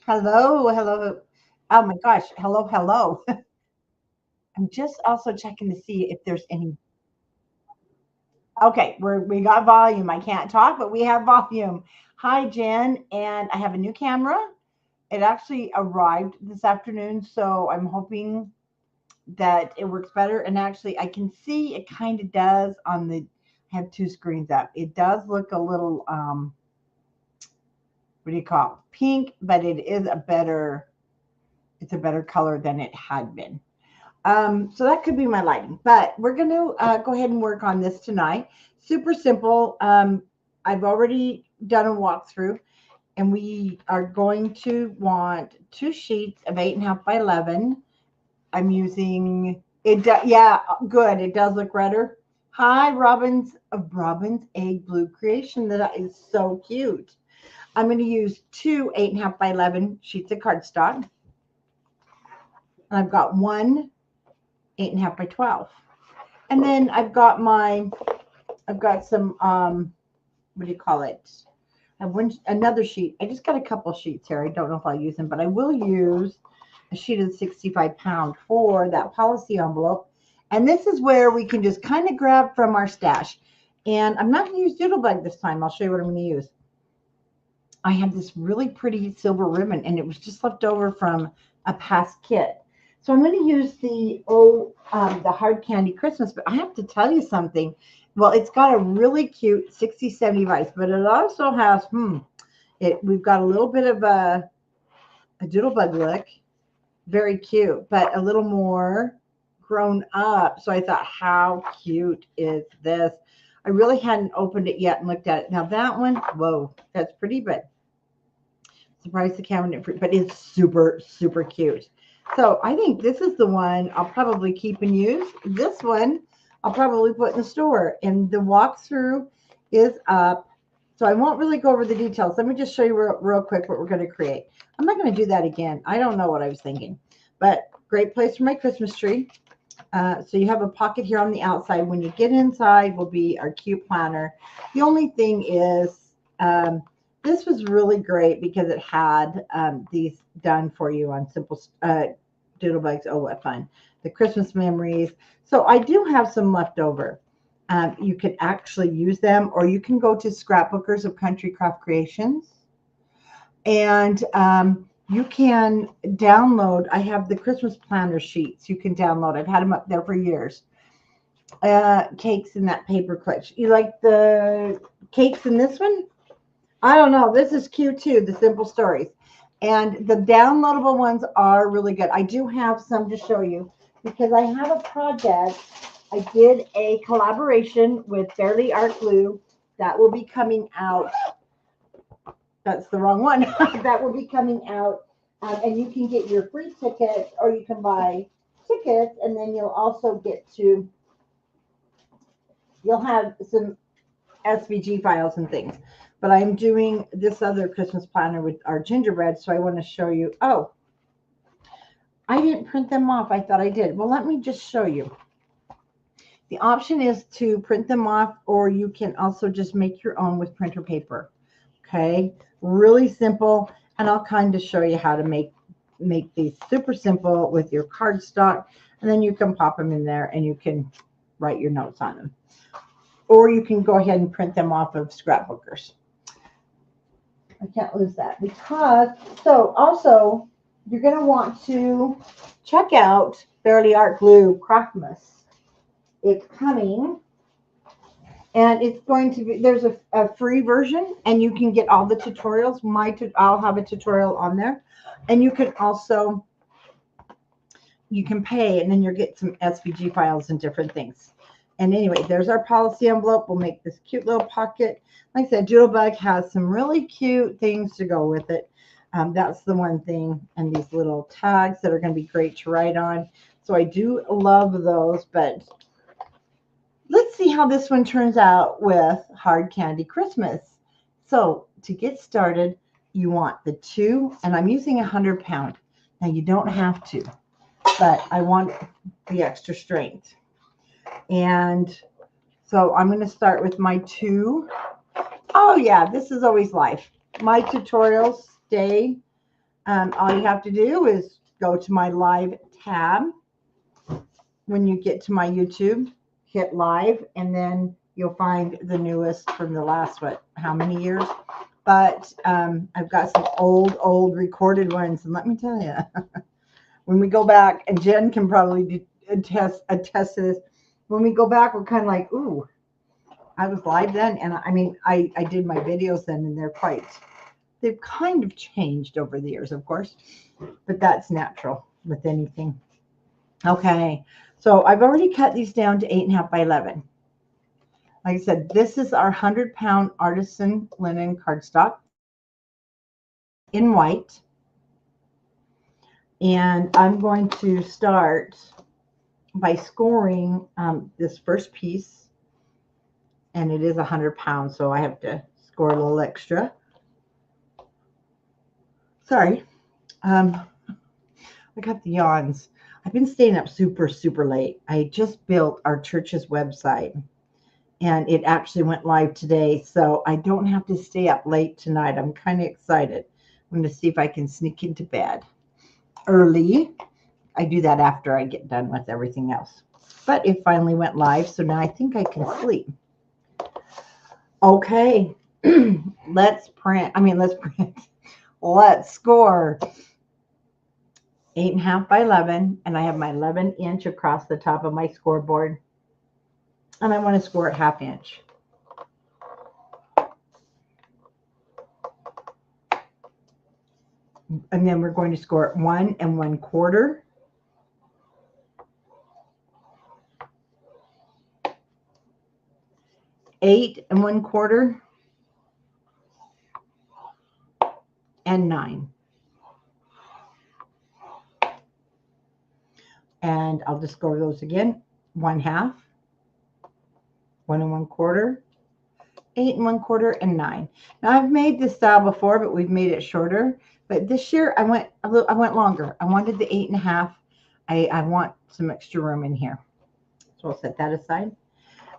Hello, hello. Oh my gosh, hello, hello. I'm just also checking to see if there's any. Okay, we got volume. I can't talk, but we have volume. Hi, Jen, and I have a new camera. It actually arrived this afternoon, so I'm hoping that it works better. And actually, I can see it kind of does on the. I have two screens up. It does look a little what do you call it? Pink, but it's a better color than it had been. So that could be my lighting, but we're going to go ahead and work on this tonight. Super simple. I've already done a walkthrough, and we are going to want two sheets of 8.5 by 11. I'm using it. Yeah, good. It does look redder. Hi, Robin's Egg Blue Creation. That is so cute. I'm going to use two 8.5 by 11 sheets of cardstock. And I've got one 8.5 by 12. And then I've got some, what do you call it? I have another sheet. I just got a couple sheets here. I don't know if I'll use them, but I will use a sheet of 65-pound for that policy envelope. And this is where we can just kind of grab from our stash. And I'm not going to use Doodlebug this time. I'll show you what I'm going to use. I have this really pretty silver ribbon, and it was just left over from a past kit. So I'm going to use the hard candy Christmas, but I have to tell you something. Well, it's got a really cute 60-70 vibes, but it also has, we've got a little bit of a Doodlebug look. Very cute, but a little more grown up. So I thought, how cute is this? I really hadn't opened it yet and looked at it. Now that one, whoa, that's pretty, but surprised the cabinet, but it's super, super cute. So I think this is the one I'll probably keep and use. This one I'll probably put in the store. And the walkthrough is up. So I won't really go over the details. Let me just show you real quick what we're going to create. I'm not going to do that again. I don't know what I was thinking. But great place for my Christmas tree. So you have a pocket here on the outside. When you get inside will be our cute planner. The only thing is this was really great because it had these done for you on simple Doodlebugs. Oh, what fun. The Christmas memories. So I do have some left over. You could actually use them, or you can go to Scrapbookers of Country Craft Creations. And you can download. I have the Christmas planner sheets you can download. I've had them up there for years. Cakes in that paper clip. You like the cakes in this one? I don't know. This is cute too, the simple stories. And the downloadable ones are really good. I do have some to show you because I have a project. I did a collaboration with Fairly Art Glue that will be coming out. That's the wrong one. That will be coming out. And you can get your free tickets, or you can buy tickets, and then you'll also you'll have some SVG files and things. But I'm doing this other Christmas planner with our gingerbread, so I want to show you. Oh, I didn't print them off. I thought I did. Well, let me just show you. The option is to print them off, or you can also just make your own with printer paper. Okay, really simple, and I'll kind of show you how to make these super simple with your cardstock, and then you can pop them in there and you can write your notes on them. Or you can go ahead and print them off of Scrapbookers. I can't lose that because, so also you're going to want to check out Fairly Art Glue Craftmas. It's coming, and it's going to be, there's a free version, and you can get all the tutorials. I'll have a tutorial on there, and you can also, you can pay, and then you'll get some SVG files and different things. And anyway, there's our policy envelope. We'll make this cute little pocket. Like I said, Doodlebug has some really cute things to go with it. That's the one thing. And these little tags that are going to be great to write on. So I do love those. But let's see how this one turns out with Hard Candy Christmas. So to get started, you want the two. And I'm using 100-pound. Now you don't have to. But I want the extra strength. And so I'm going to start with my two. Oh yeah, this is always life. My tutorials stay All you have to do is go to my live tab. When you get to my YouTube, hit live, and then you'll find the newest from the last, how many years? But I've got some old recorded ones. And let me tell you, when we go back, and Jen can probably attest to this, when we go back, we're kind of like, ooh, I was live then. And I mean, I did my videos then, and they've kind of changed over the years, of course, but that's natural with anything. Okay, so I've already cut these down to 8.5 by 11. Like I said, this is our 100-pound artisan linen cardstock in white. And I'm going to start by scoring this first piece. And it is 100 pounds, so I have to score a little extra. Sorry. I got the yawns. I've been staying up super late. I just built our church's website, and it actually went live today, so I don't have to stay up late tonight. I'm kind of excited. I'm going to see if I can sneak into bed early. I do that after I get done with everything else. But it finally went live, so now I think I can sleep. Okay, let's score 8.5 by 11, and I have my 11-inch across the top of my scoreboard, and I want to score it 1/2 inch. And then we're going to score it 1 1/4. Eight 1/4, and 9. And I'll just go over those again. 1/2, 1 1/4, 8 1/4, and 9. Now I've made this style before, but we've made it shorter. But this year I went longer. I wanted the 8.5. I want some extra room in here, so I'll set that aside.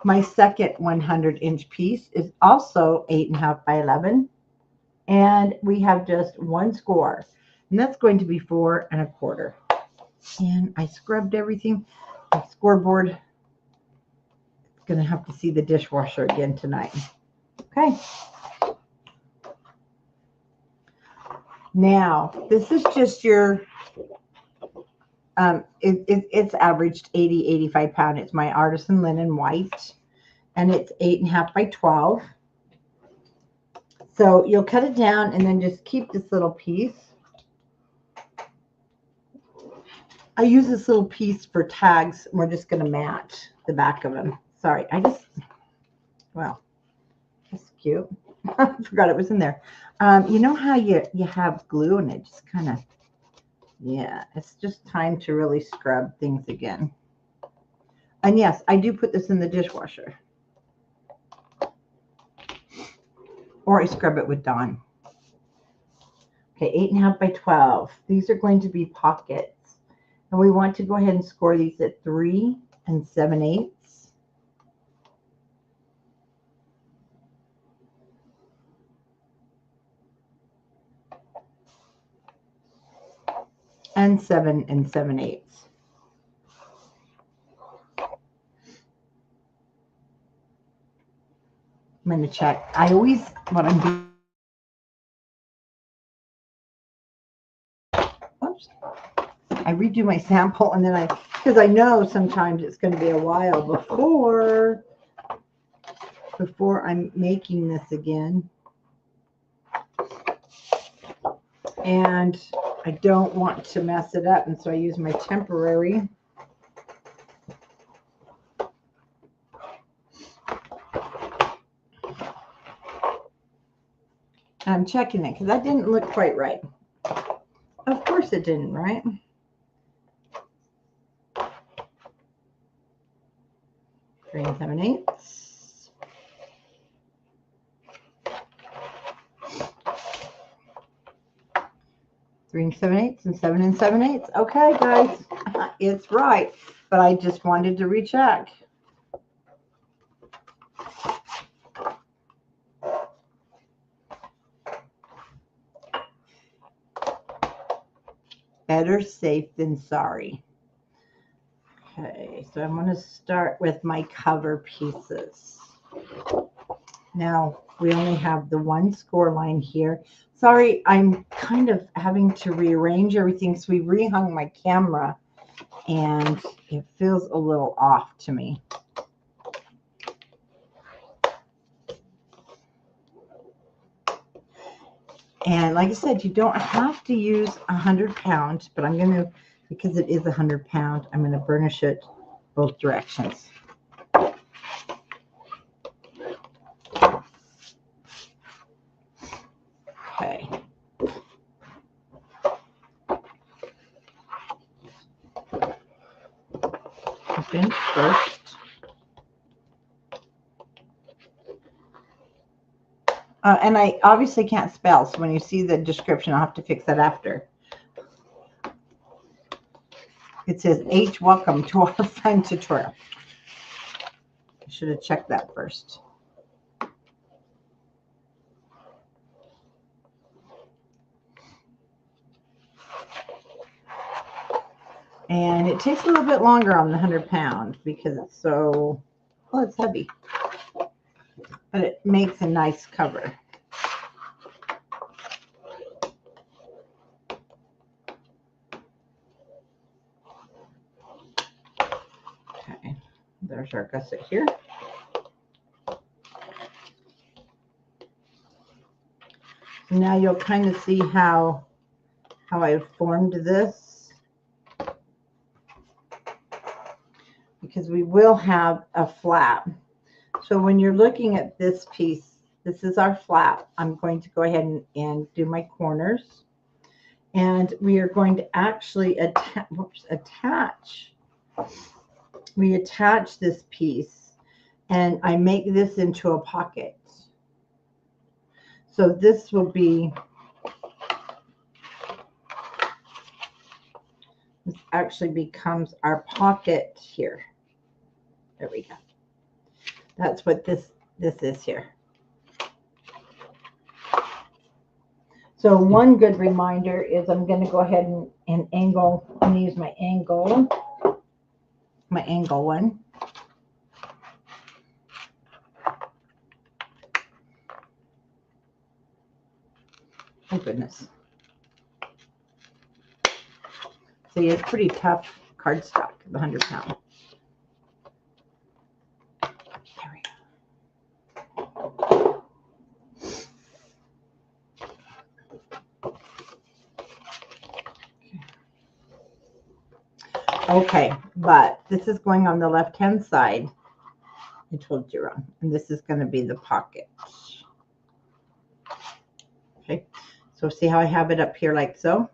My second 100-inch piece is also 8.5 by 11, and we have just one score, and that's going to be 4 1/4. And I scrubbed everything. My scoreboard. Going to have to see the dishwasher again tonight. Okay. Now, this is just your, it's averaged 80, 85 pound. It's my artisan linen white, and it's 8.5 by 12. So you'll cut it down and then just keep this little piece. I use this little piece for tags. We're just going to match the back of them. Sorry, well, that's cute. I forgot it was in there. You know how you have glue and it just kind of, yeah, it's just time to really scrub things again. And yes, I do put this in the dishwasher. Or I scrub it with Dawn. Okay, 8.5 by 12. These are going to be pockets. And we want to go ahead and score these at 3 7/8. And 7 7/8. I'm going to check. Whoops. I redo my sample, and then because I know sometimes it's going to be a while before I'm making this again. And I don't want to mess it up, and so I use my temporary. I'm checking it because that didn't look quite right. Of course it didn't, right? Three 7/8. 3 7/8 and 7 7/8. Okay, guys, it's right, but I just wanted to recheck. Better safe than sorry. Okay, so I'm going to start with my cover pieces. Now, we only have the one score line here. Sorry, I'm kind of having to rearrange everything. So we rehung my camera and it feels a little off to me. And like I said, you don't have to use 100 pounds, but I'm going to, because it is 100 pound, I'm going to burnish it both directions. Okay. Open first. And I obviously can't spell, so when you see the description, I'll have to fix that after. It says HWelcome to our fun tutorial. I should have checked that first. And it takes a little bit longer on the 100 pound because it's so, well, it's heavy. But it makes a nice cover. Okay, there's our gusset here. Now you'll kind of see how I formed this, because we will have a flap. So when you're looking at this piece, this is our flap. I'm going to go ahead and do my corners. And we are going to actually attach. We attach this piece, and I make this into a pocket. So this will be, this actually becomes our pocket here. There we go. That's what this is here. So one good reminder is I'm going to go ahead and angle. I'm going to use my angle one. Oh goodness. See, it's pretty tough cardstock, the 100 pound. There we go. Okay, but this is going on the left-hand side. I told you wrong. And this is going to be the pocket. Okay, so see how I have it up here like so?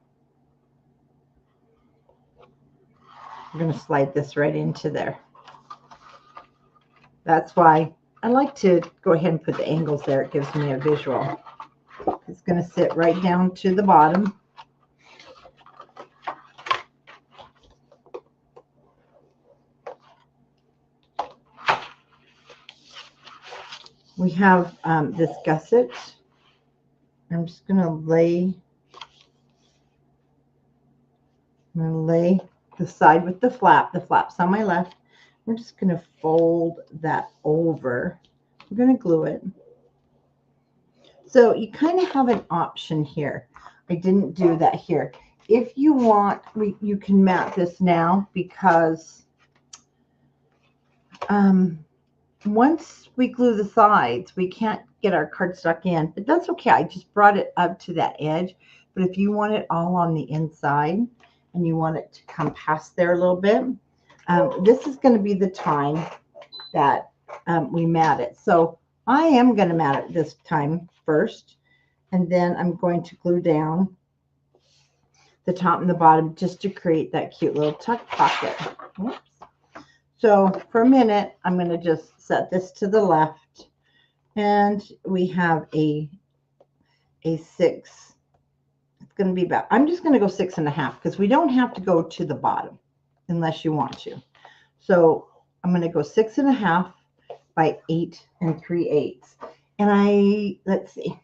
We're going to slide this right into there. That's why I like to go ahead and put the angles there. It gives me a visual. It's going to sit right down to the bottom. We have this gusset. I'm just going to lay the side with the flap. The flap's on my left. We're just going to fold that over. We're going to glue it. So you kind of have an option here. I didn't do that here. If you want, you can mat this now, because once we glue the sides, we can't get our cardstock in, but that's okay. I just brought it up to that edge. But if you want it all on the inside and you want it to come past there a little bit, this is going to be the time that we mat it. So I am going to mat it this time first, and then I'm going to glue down the top and the bottom just to create that cute little tuck pocket. Oops. So for a minute, I'm going to just set this to the left, and we have a 6. It's going to be about, I'm just going to go 6.5, because we don't have to go to the bottom unless you want to. So I'm going to go 6.5 by 8 3/8. And let's see.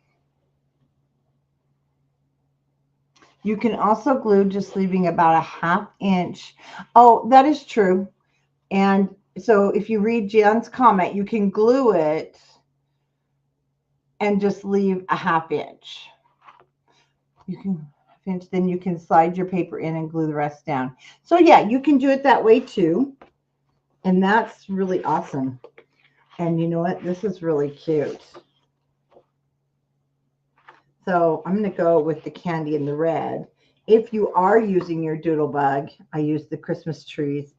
You can also glue just leaving about a 1/2 inch. Oh, that is true. And so if you read Jen's comment, you can glue it and just leave a 1/2 inch. You can finish, then you can slide your paper in and glue the rest down. So yeah, you can do it that way too. And that's really awesome. And you know what? This is really cute. So I'm going to go with the candy in the red. If you are using your doodle bug, I use the Christmas trees.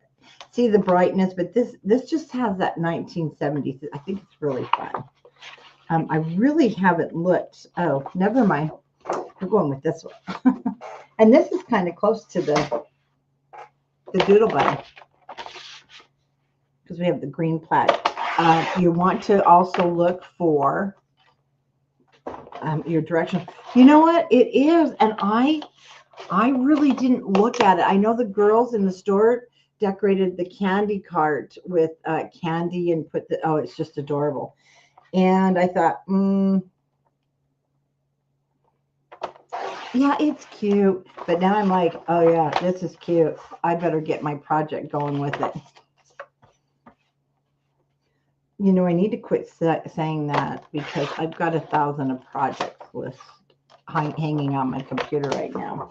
See the brightness, but this just has that 1970s. I think it's really fun. I really haven't looked. Oh, never mind. We're going with this one. And this is kind of close to the doodle bug because we have the green plaid. You want to also look for your direction. You know what? It is, and I really didn't look at it. I know the girls in the store decorated the candy cart with candy and put the, oh, it's just adorable. And I thought, yeah, it's cute. But now I'm like, oh yeah, this is cute. I better get my project going with it. You know, I need to quit saying that because I've got 1,000 of projects list hanging on my computer right now.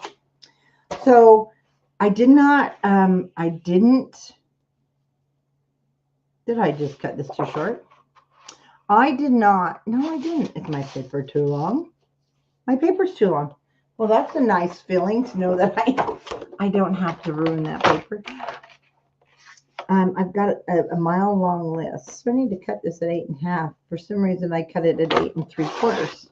So I did not, did I just cut this too short? I did not, no, I didn't. Is my paper too long? My paper's too long. Well, that's a nice feeling to know that I don't have to ruin that paper. I've got a mile-long list, so I need to cut this at 8.5. For some reason, I cut it at 8 3/4.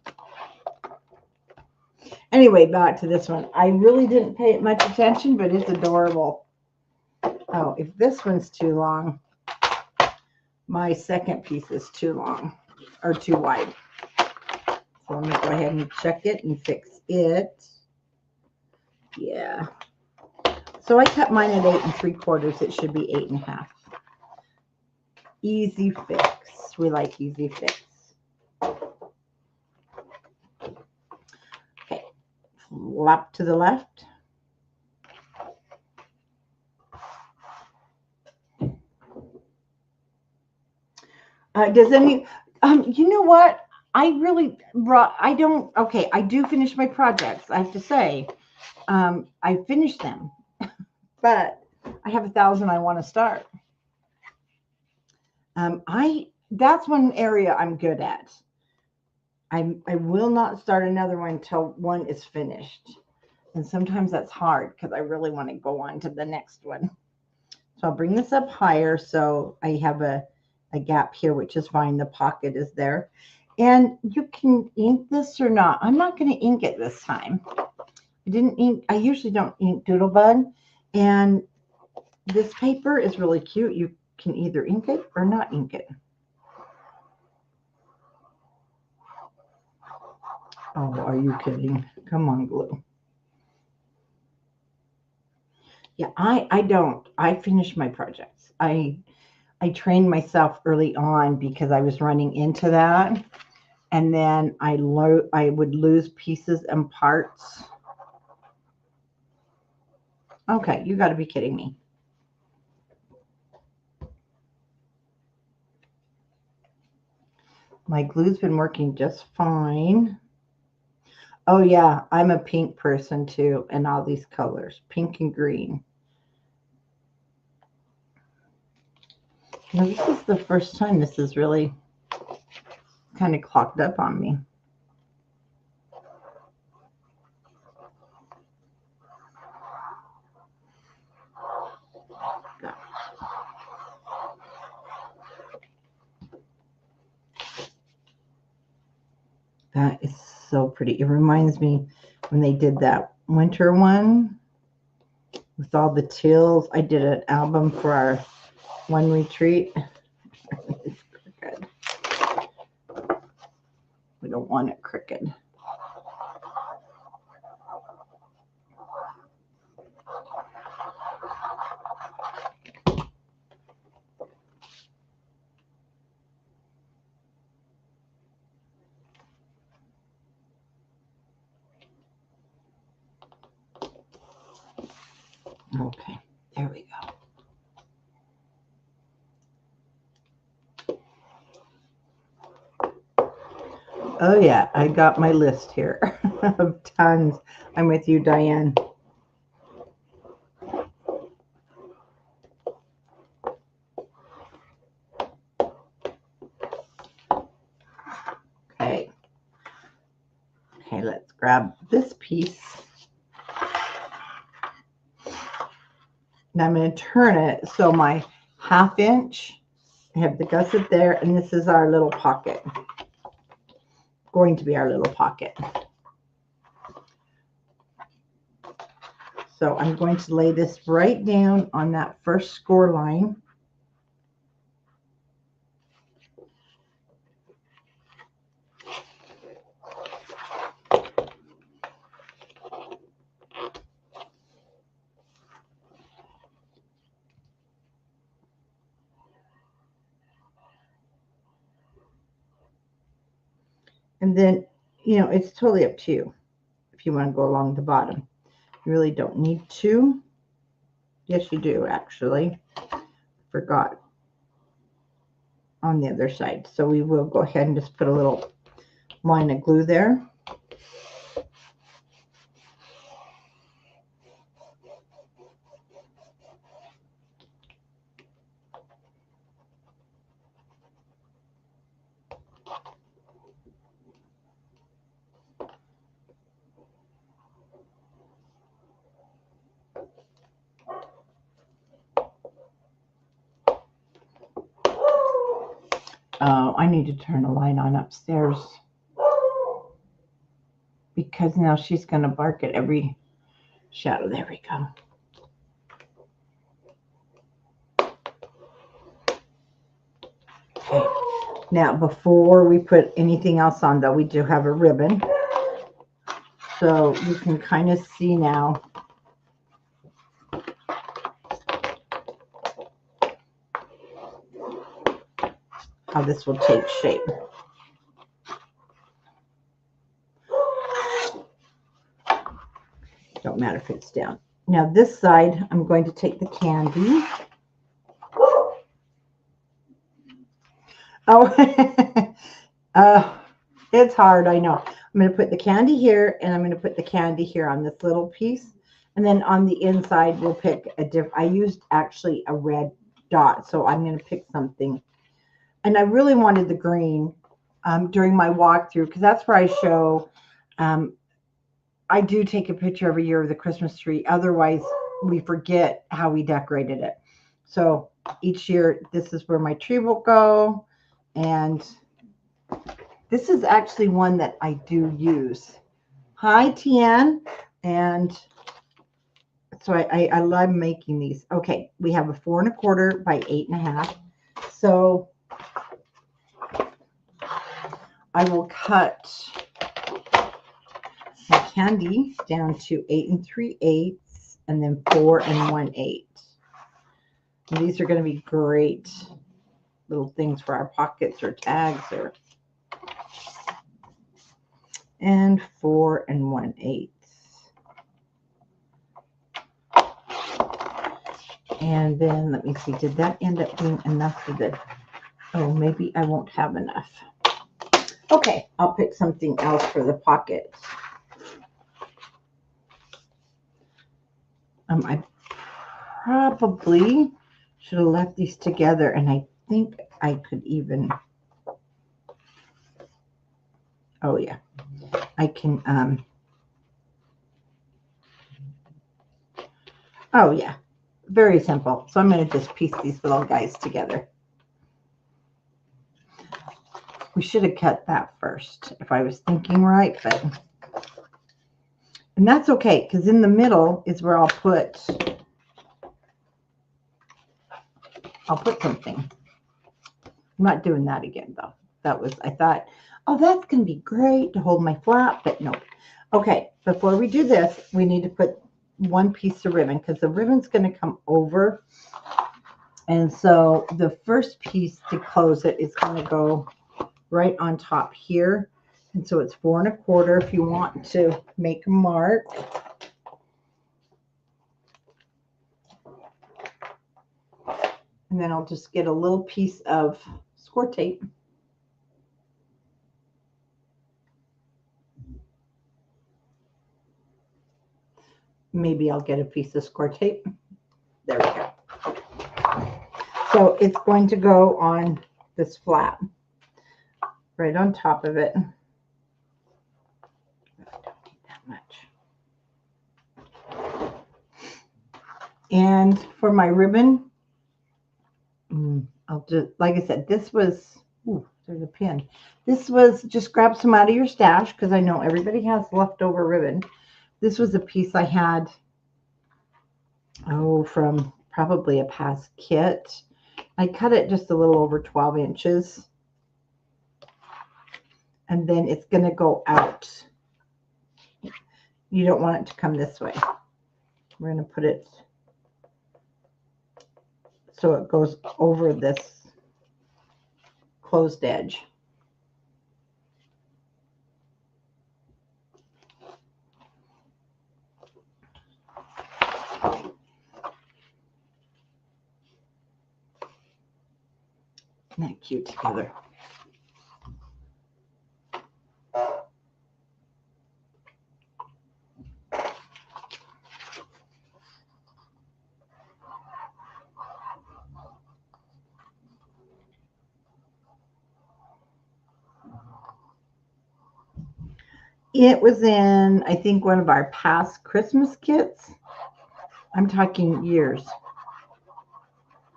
Anyway, back to this one. I really didn't pay it much attention, but it's adorable. Oh, if this one's too long, my second piece is too long or too wide. So I'm going to go ahead and check it and fix it. Yeah. So I cut mine at 8 3/4. It should be 8.5. Easy fix. We like easy fix. Okay. Flap to the left. Does any, you know what? I really, I don't, okay, I do finish my projects. I have to say, I finished them, but I have 1,000 I want to start. That's one area I'm good at. I will not start another one until one is finished. And sometimes that's hard because I really want to go on to the next one. So I'll bring this up higher so I have a gap here, which is fine. The pocket is there. And you can ink this or not. I'm not going to ink it this time. I didn't ink. I usually don't ink Doodlebug. And this paper is really cute. You can either ink it or not ink it. Oh, are you kidding? Come on, glue. Yeah, I don't. I finish my projects. I trained myself early on because I was running into that. And then I would lose pieces and parts. Okay, you got to be kidding me. My glue's been working just fine. Oh yeah, I'm a pink person too, and all these colors, pink and green. Now this is the first time this is really kind of clogged up on me. That is so pretty. It reminds me when they did that winter one with all the teals. I did an album for our one retreat. It's crooked. We don't want it crooked. Okay, there we go. Oh yeah, I got my list here of tons. I'm with you, Diane. Okay. Okay, let's grab this piece. And I'm going to turn it so my 1/2 inch, I have the gusset there, and this is our little pocket. Going to be our little pocket. So I'm going to lay this right down on that first score line. And then, you know, it's totally up to you if you want to go along the bottom. You really don't need to. Yes, you do, actually. Forgot on the other side. So we will go ahead and just put a little line of glue there. Oh, I need to turn the light on upstairs because now she's going to bark at every shadow. There we go. Okay. Now, before we put anything else on, though, we do have a ribbon. So you can kind of see now how this will take shape. Don't matter if it's down. Now this side, I'm going to take the candy. Oh, it's hard, I know. I'm going to put the candy here, and I'm going to put the candy here on this little piece. And then on the inside, we'll pick a different, I used actually a red dot, so I'm going to pick something. And I really wanted the green during my walkthrough, because that's where I show, I do take a picture every year of the Christmas tree. Otherwise, we forget how we decorated it. So each year, this is where my tree will go. And this is actually one that I do use. Hi, Tian. And so I love making these. Okay, we have a 4 1/4 by 8 1/2. So I will cut my candy down to 8 3/8 and then 4 1/8. And these are going to be great little things for our pockets or tags or. And 4 1/8. And then let me see, did that end up being enough for the, oh, maybe I won't have enough. Okay, I'll pick something else for the pocket. I probably should have left these together, and I think I could even, oh yeah, I can, oh yeah, very simple. So I'm going to just piece these little guys together. We should have cut that first if I was thinking right, but, and that's okay, because in the middle is where I'll put something. I'm not doing that again, though. That was, I thought, oh, that's going to be great to hold my flap, but no. Okay, before we do this, we need to put one piece of ribbon, because the ribbon's going to come over. And so the first piece to close it is going to go right on top here. And so it's 4 1/4 if you want to make a mark. And then I'll just get a little piece of score tape. Maybe I'll get a piece of score tape. There we go. So it's going to go on this flap, right on top of it. Don't need that much. And for my ribbon, I'll just, like I said, this was, ooh, there's a pin. This was, just grab some out of your stash because I know everybody has leftover ribbon. This was a piece I had, from probably a past kit. I cut it just a little over 12 inches. And then it's going to go out. You don't want it to come this way. We're going to put it so it goes over this closed edge. Isn't that cute together? It was in, I think, one of our past Christmas kits. I'm talking years.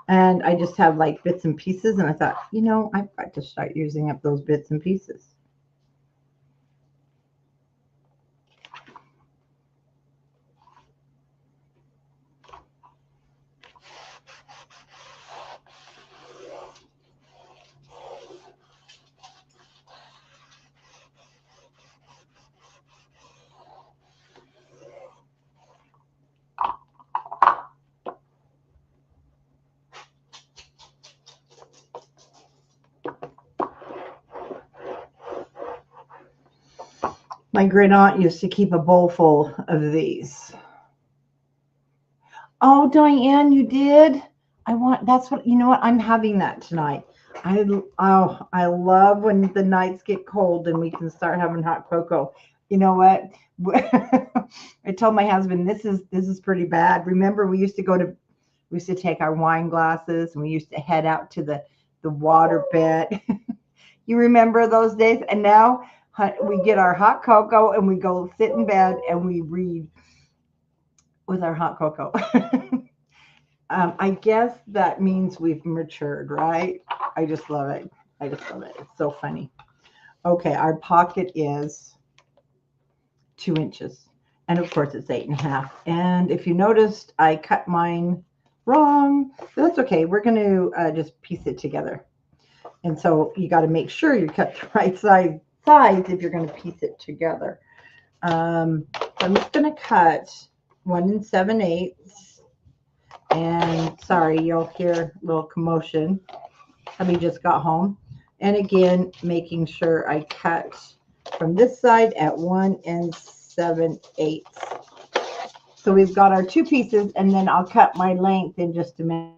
And I just have like bits and pieces. And I thought, you know, I've got to start using up those bits and pieces. My great aunt used to keep a bowl full of these. Oh, Diane, you did? That's what, you know what? I'm having that tonight. I love when the nights get cold and we can start having hot cocoa. You know what? I told my husband, this is pretty bad. Remember, we used to take our wine glasses and we used to head out to the water bed. You remember those days? And now we get our hot cocoa and we go sit in bed and we read with our hot cocoa. I guess that means we've matured, right? I just love it. I just love it. It's so funny. Okay, our pocket is 2 inches. And of course it's 8.5. And if you noticed, I cut mine wrong. But that's okay. We're going to just piece it together. And so you got to make sure you cut the right size if you're going to piece it together. So I'm just going to cut 1 7/8. And sorry, you'll hear a little commotion. Hubby just got home. And again, making sure I cut from this side at 1 7/8. So we've got our 2 pieces, and then I'll cut my length in just a minute.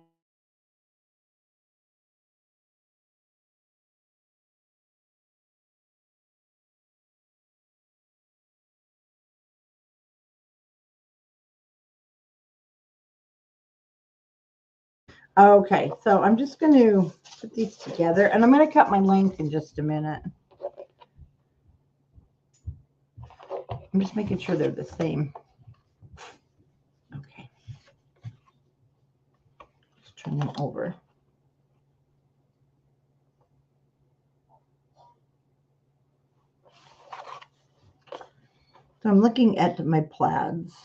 Okay, so I'm just going to put these together, and I'm going to cut my length in just a minute. I'm just making sure they're the same. Okay. Just turn them over. So I'm looking at my plaids.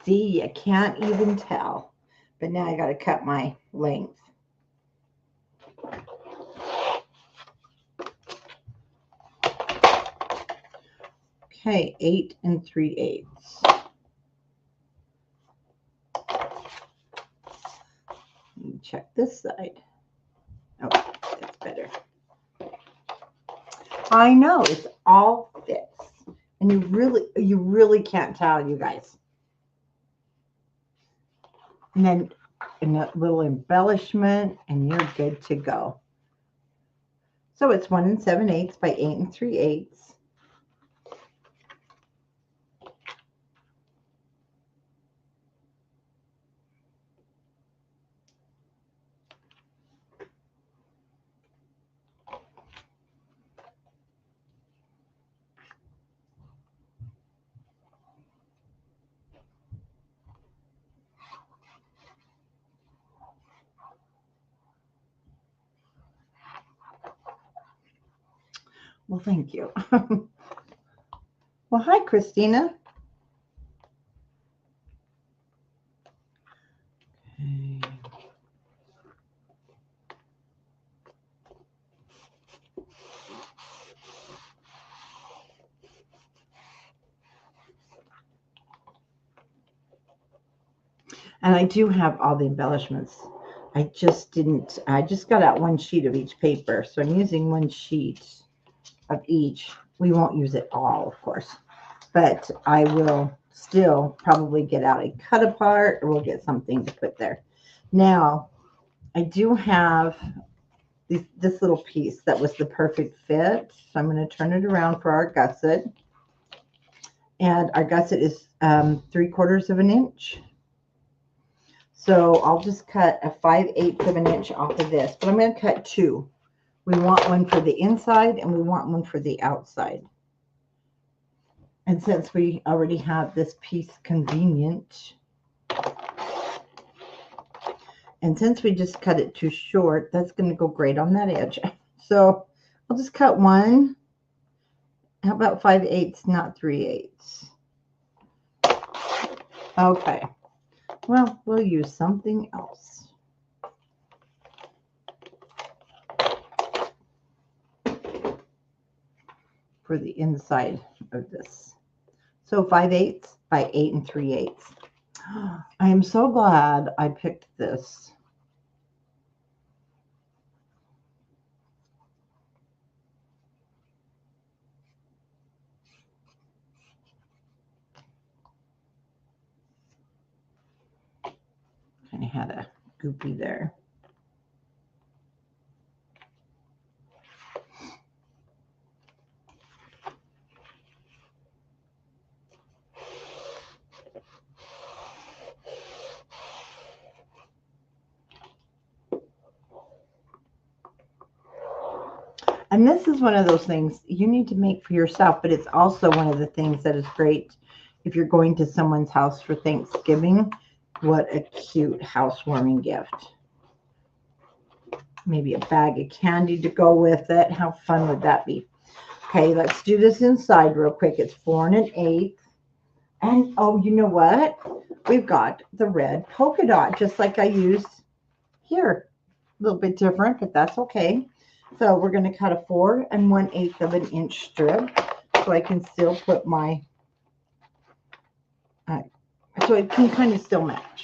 See, I can't even tell. But now I got to cut my length. Okay, 8 3/8. Check this side. Oh, that's better. I know, it's all fits. And you really can't tell, you guys. And then a little embellishment, and you're good to go. So it's 1 7/8 by 8 3/8. Well, thank you. Well, hi, Christina. Okay. And I do have all the embellishments. I just got out one sheet of each paper. So I'm using one sheet of each. We won't use it all, of course, but I will still probably get out a cut apart, or we'll get something to put there. Now, I do have this little piece that was the perfect fit. So I'm going to turn it around for our gusset. And our gusset is 3/4 of an inch. So I'll just cut a 5/8 of an inch off of this, but I'm going to cut two. We want one for the inside and we want one for the outside. And since we already have this piece convenient, and since we just cut it too short, that's going to go great on that edge. So I'll just cut one. How about 5/8, not 3/8? Okay. Well, we'll use something else. For the inside of this. So 5/8 by 8 3/8. I am so glad I picked this. Kind of had a goopy there. And this is one of those things you need to make for yourself, but it's also one of the things that is great if you're going to someone's house for Thanksgiving. What a cute housewarming gift. Maybe a bag of candy to go with it. How fun would that be? Okay, let's do this inside real quick. It's 4 1/8. And oh, you know what? We've got the red polka dot, just like I used here. A little bit different, but that's okay. So we're going to cut a 4 1/8 of an inch strip so I can still put my, so it can kind of still match.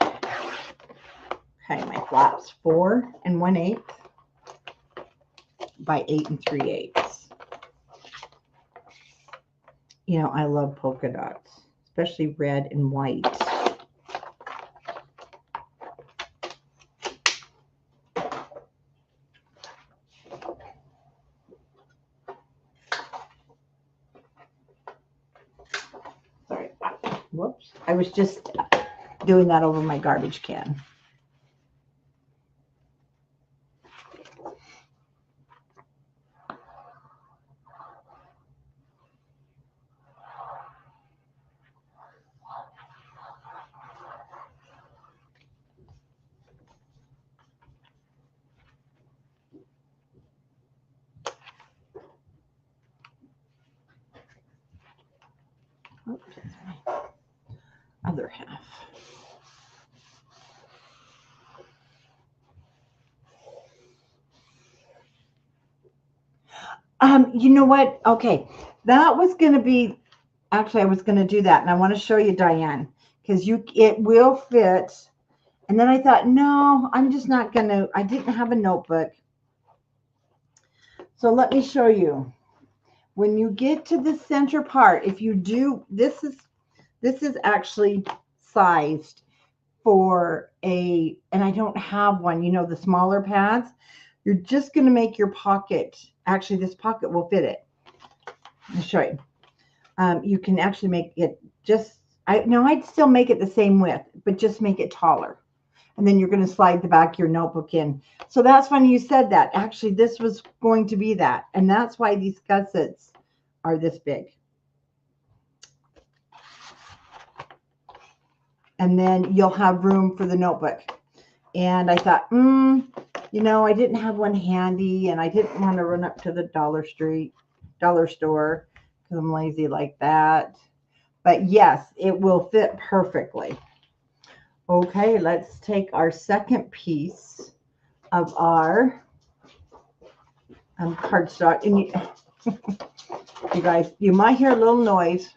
Okay, my flap's 4 1/8 by 8 3/8. You know, I love polka dots, especially red and white. Sorry. Whoops. I was just doing that over my garbage can. Oops, my other half. You know what? Okay, that was going to be, actually, I was going to do that, and I want to show you, Diane, because it will fit. And then I thought, no, I'm just not going to, I didn't have a notebook. So let me show you. When you get to the center part, if you do, this is actually sized for a, and I don't have one, you know, the smaller pads. You're just going to make your pocket. Actually, this pocket will fit it. I'll show you. You can actually make it just, I'd still make it the same width, but just make it taller. And then you're going to slide the back of your notebook in. So that's funny you said that. Actually, this was going to be that. And that's why these gussets are this big. And then you'll have room for the notebook. And I thought, you know, I didn't have one handy, and I didn't want to run up to the dollar store, because I'm lazy like that. But yes, it will fit perfectly. Okay, let's take our second piece of our cardstock. And you guys, you might hear a little noise.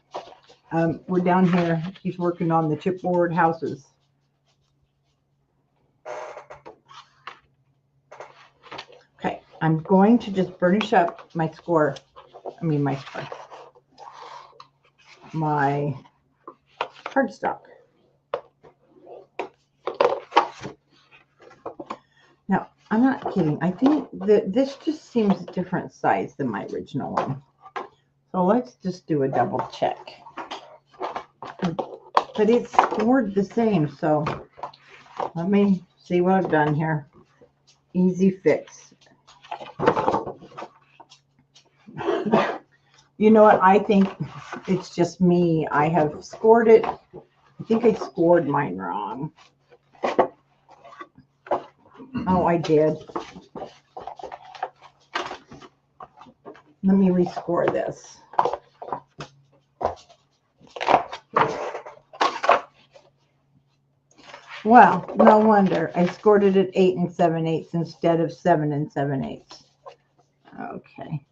We're down here. He's working on the chipboard houses. Okay, I'm going to just burnish up my score. My cardstock. Now, I'm not kidding. I think that this just seems a different size than my original one. So let's just do a double check. But it's scored the same, so let me see what I've done here. Easy fix. You know what? I think it's just me. I have scored it. I think I scored mine wrong. Oh, I did. Let me rescore this. Well, no wonder. I scored it at 8 7/8 instead of 7 7/8. Okay.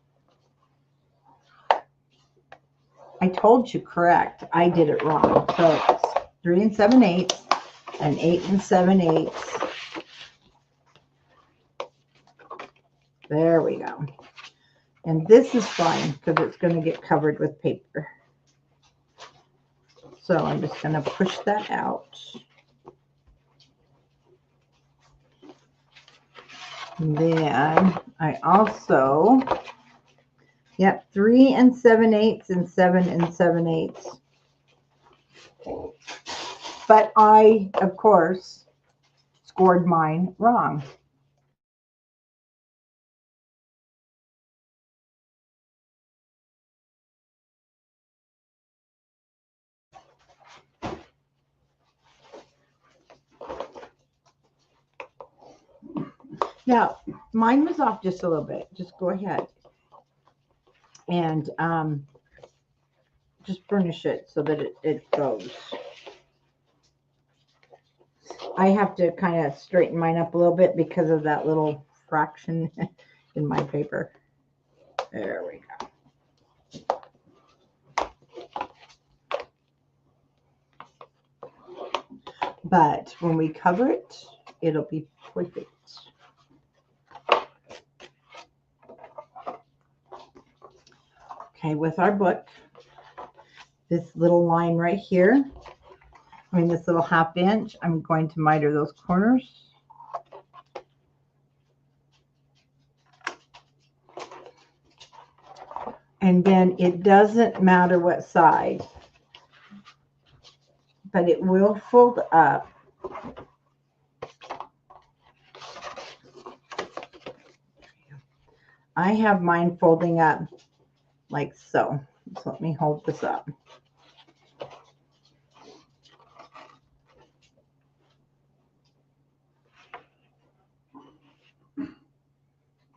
I told you correct. I did it wrong. So it's 3 7/8 and 8 7/8. There we go. And this is fine because it's going to get covered with paper. So I'm just going to push that out. And then I also, 3 7/8 and 7 7/8. But I, of course, scored mine wrong. Now, mine was off just a little bit. Just go ahead and just burnish it so that it goes. I have to kind of straighten mine up a little bit because of that little fraction in my paper. There we go. But when we cover it, it'll be perfect. Okay, with our book, this little line right here, this little 1/2 inch, I'm going to miter those corners. And then it doesn't matter what side, but it will fold up. I have mine folding up like so. So let me hold this up.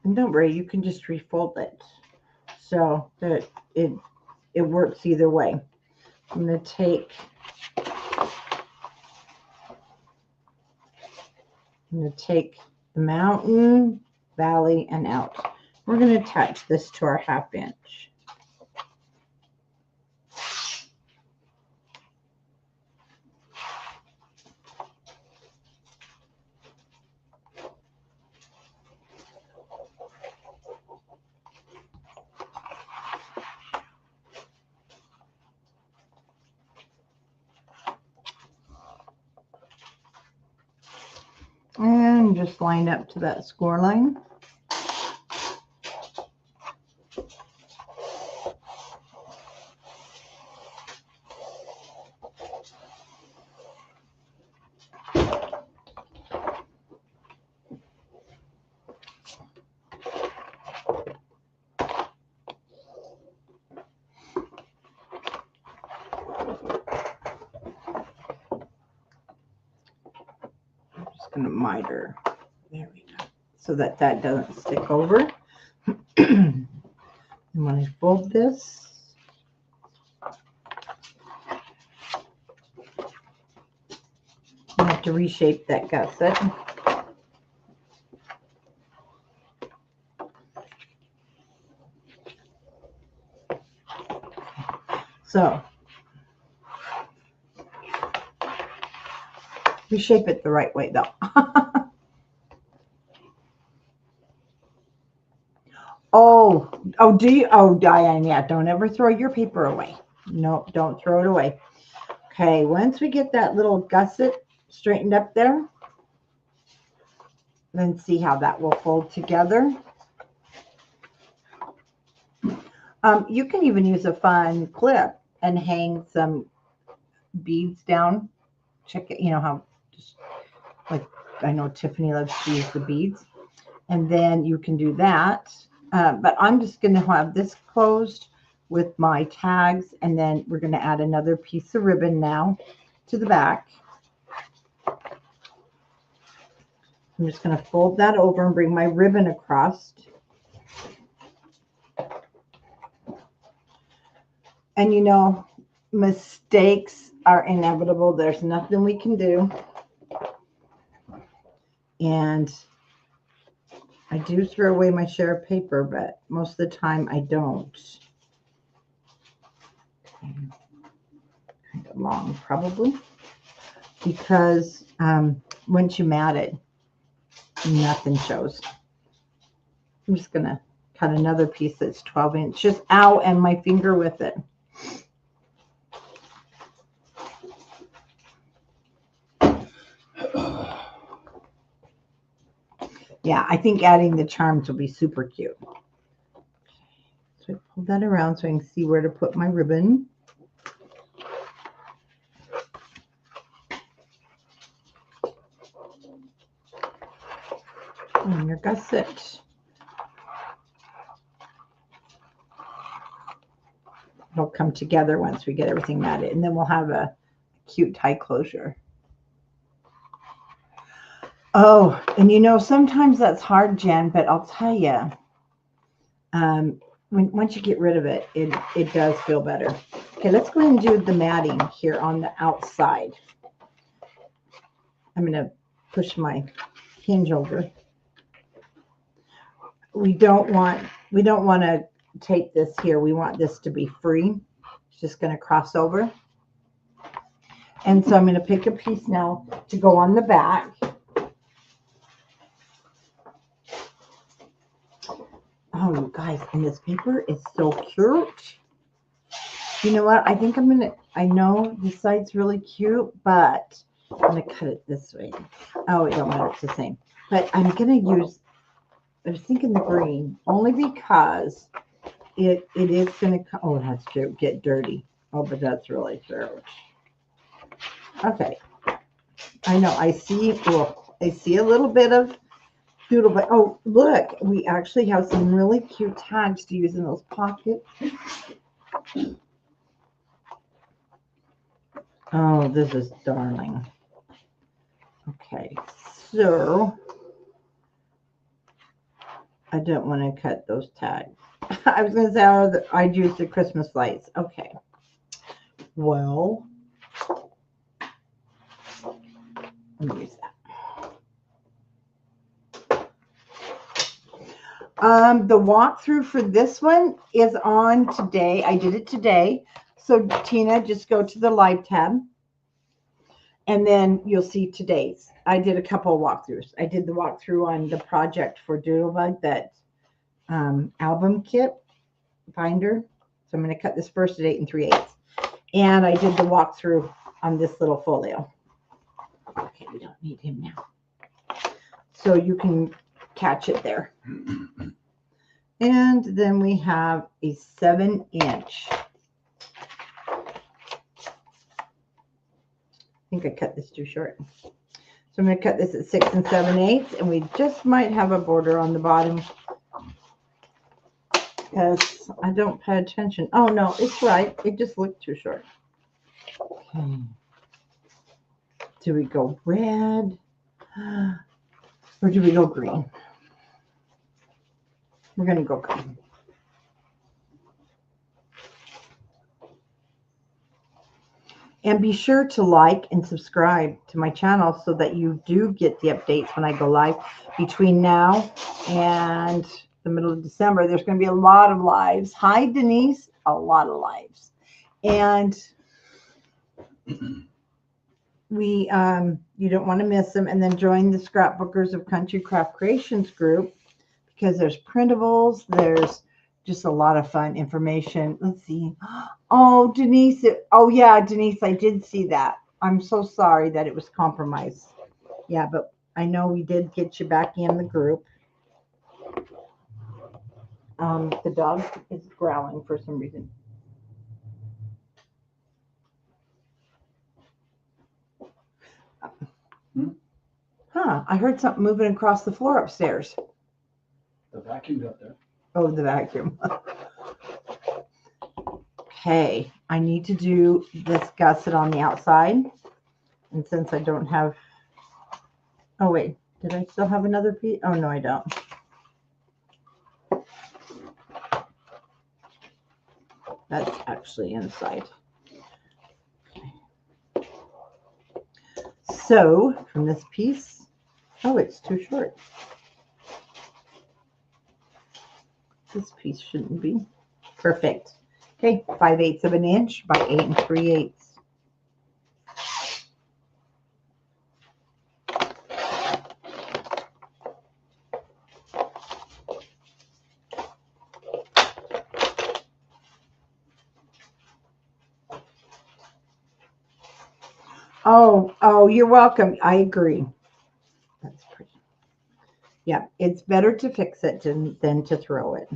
And don't worry, you can just refold it so that it works either way. I'm going to take the mountain, valley, and out. We're going to attach this to our 1/2 inch. And just line up to that score line. Going to miter, there we go, so that doesn't stick over. And when I fold this, I have to reshape that gusset. So reshape it the right way though. Do you? Oh, Diane, yeah, don't ever throw your paper away. No, don't throw it away. Okay, once we get that little gusset straightened up there, then see how that will fold together. You can even use a fun clip and hang some beads down. Check it, you know how, just like I know Tiffany loves to use the beads. And then you can do that. But I'm just going to have this closed with my tags, and then we're going to add another piece of ribbon now to the back. I'm just going to fold that over and bring my ribbon across. And you know, mistakes are inevitable. There's nothing we can do. And I do throw away my share of paper, but most of the time I don't. Kind of long, probably, because once you mat it, nothing shows. I'm just going to cut another piece that's 12 inches out and my finger with it. Yeah, I think adding the charms will be super cute. So I pull that around so I can see where to put my ribbon. And your gusset. It'll come together once we get everything matted, and then we'll have a cute tie closure. Oh, and you know, sometimes that's hard, Jen, but I'll tell you, once you get rid of it, it does feel better. Okay, let's go ahead and do the matting here on the outside. I'm going to push my hinge over. We don't want to tape this here. We want this to be free. It's just going to cross over. And so I'm going to pick a piece now to go on the back. Oh, you guys, and this paper is so cute. You know what? I think I know this side's really cute, but I'm going to cut it this way. Oh, it don't matter. It's the same. But I'm going to use, I was thinking the green, only because it is going to, oh, it has to get dirty. Oh, but that's really cute. Okay. I know. I see a little bit of doodle, but oh, look, we actually have some really cute tags to use in those pockets. Oh, this is darling. Okay, so I don't want to cut those tags. I was going to say I'd use the Christmas lights. Okay. HWelcome. Let me use that. The walkthrough for this one is on today. I did it today. So Tina, just go to the live tab and then you'll see today's. I did a couple of walkthroughs. I did the walkthrough on the project for Doodlebug, that album kit binder. So I'm going to cut this first at 8 3/8. And I did the walkthrough on this little folio. Okay, we don't need him now. So you can catch it there. And then we have a 7-inch. I think I cut this too short. So I'm going to cut this at 6 7/8, and we just might have a border on the bottom because I don't pay attention. Oh no, it's right. It just looked too short. Okay. Do we go red or do we go green? We're going to go green. And be sure to like and subscribe to my channel so that you do get the updates when I go live. Between now and the middle of December, there's going to be a lot of lives. Hi, Denise. A lot of lives. And we you don't want to miss them. And then join the Scrapbookers of Country Craft Creations group, because there's printables, there's just a lot of fun information. Let's see. Oh, Denise. Oh, yeah, Denise, I did see that. I'm so sorry that it was compromised. Yeah, but I know we did get you back in the group. The dog is growling for some reason. Huh, I heard something moving across the floor upstairs. The vacuum's up there. Oh, the vacuum. Okay, I need to do this gusset on the outside. And since I don't have, oh wait, did I still have another piece? Oh no, I don't. That's actually inside. Okay. So from this piece, oh, it's too short. This piece shouldn't be. Perfect. Okay, 5/8 of an inch by 8 3/8. Oh, you're welcome. I agree. That's pretty. Yeah, it's better to fix it than to throw it.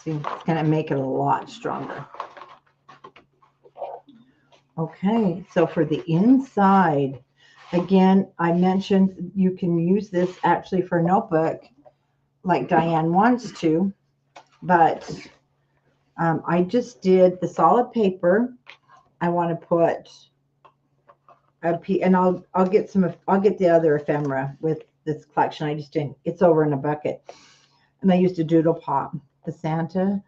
See, it's going to make it a lot stronger. Okay, so for the inside, again, I mentioned you can use this actually for a notebook like Diane wants to, but I just did the solid paper. I want to put a piece, and I'll get the other ephemera with this collection. I just didn't, it's over in a bucket. And I used a doodle pop, the Santa,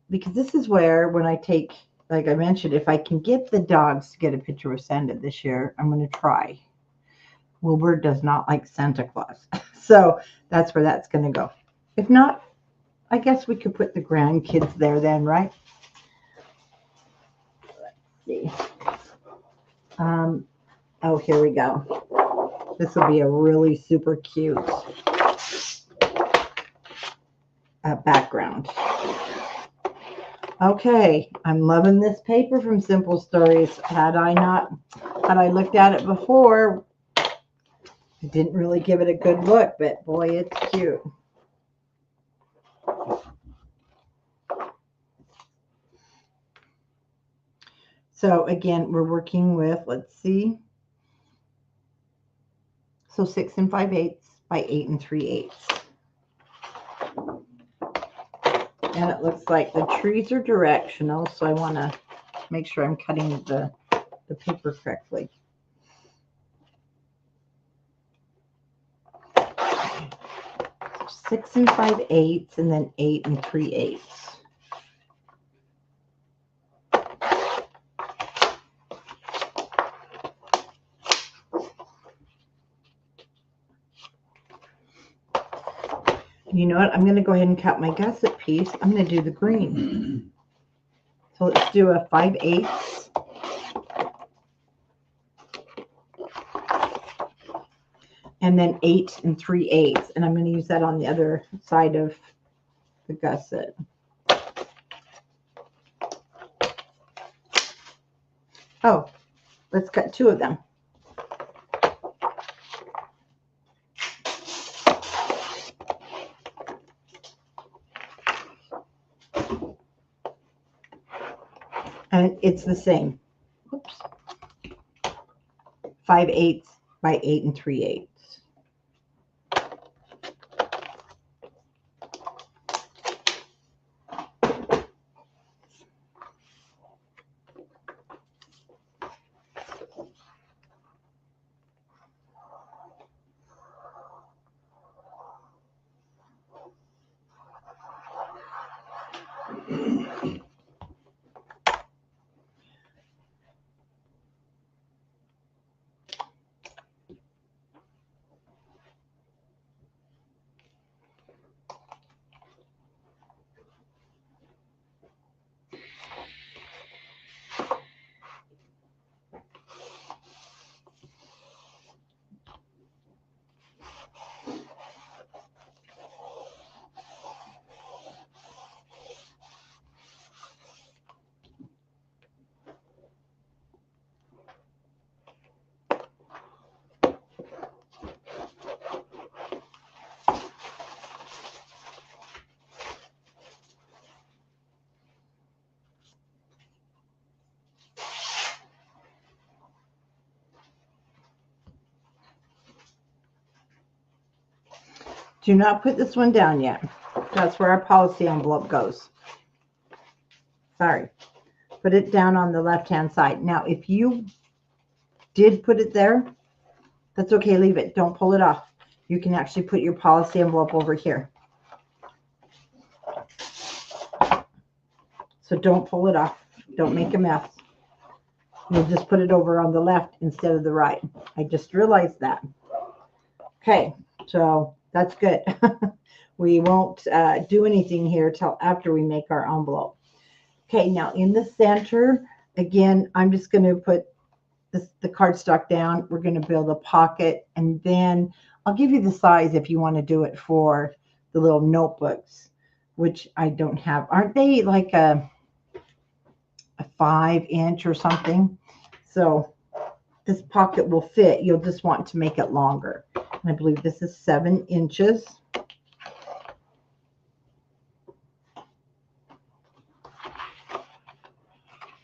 because this is where when I take, like I mentioned, if I can get the dogs to get a picture with Santa this year, I'm going to try. Wilbur does not like Santa Claus. So that's where that's going to go. If not, I guess we could put the grandkids there then, right? Let's see. Oh, here we go. This will be a really super cute background. Okay, I'm loving this paper from Simple Stories. Had I looked at it before, I didn't really give it a good look, but boy, it's cute. So again, we're working with, let's see. So 6 5/8 by 8 3/8. And it looks like the trees are directional, so I want to make sure I'm cutting the paper correctly. So 6 5/8 and then 8 3/8. You know what? I'm going to go ahead and cut my gusset piece. I'm going to do the green. So let's do a 5/8. And then 8 3/8. And I'm going to use that on the other side of the gusset. Oh, let's cut 2 of them. And it's the same. Oops. 5/8 by 8 3/8. Do not put this one down yet. That's where our policy envelope goes. Sorry. Put it down on the left-hand side. Now, if you did put it there, that's okay. Leave it. Don't pull it off. You can actually put your policy envelope over here. So don't pull it off. Don't make a mess. You'll just put it over on the left instead of the right. I just realized that. Okay, so that's good. We won't do anything here till after we make our envelope. Okay, now in the center, again, I'm just going to put the cardstock down. We're going to build a pocket, and then I'll give you the size if you want to do it for the little notebooks, which I don't have. Aren't they like a 5-inch or something? So this pocket will fit. You'll just want to make it longer. And I believe this is 7 inches.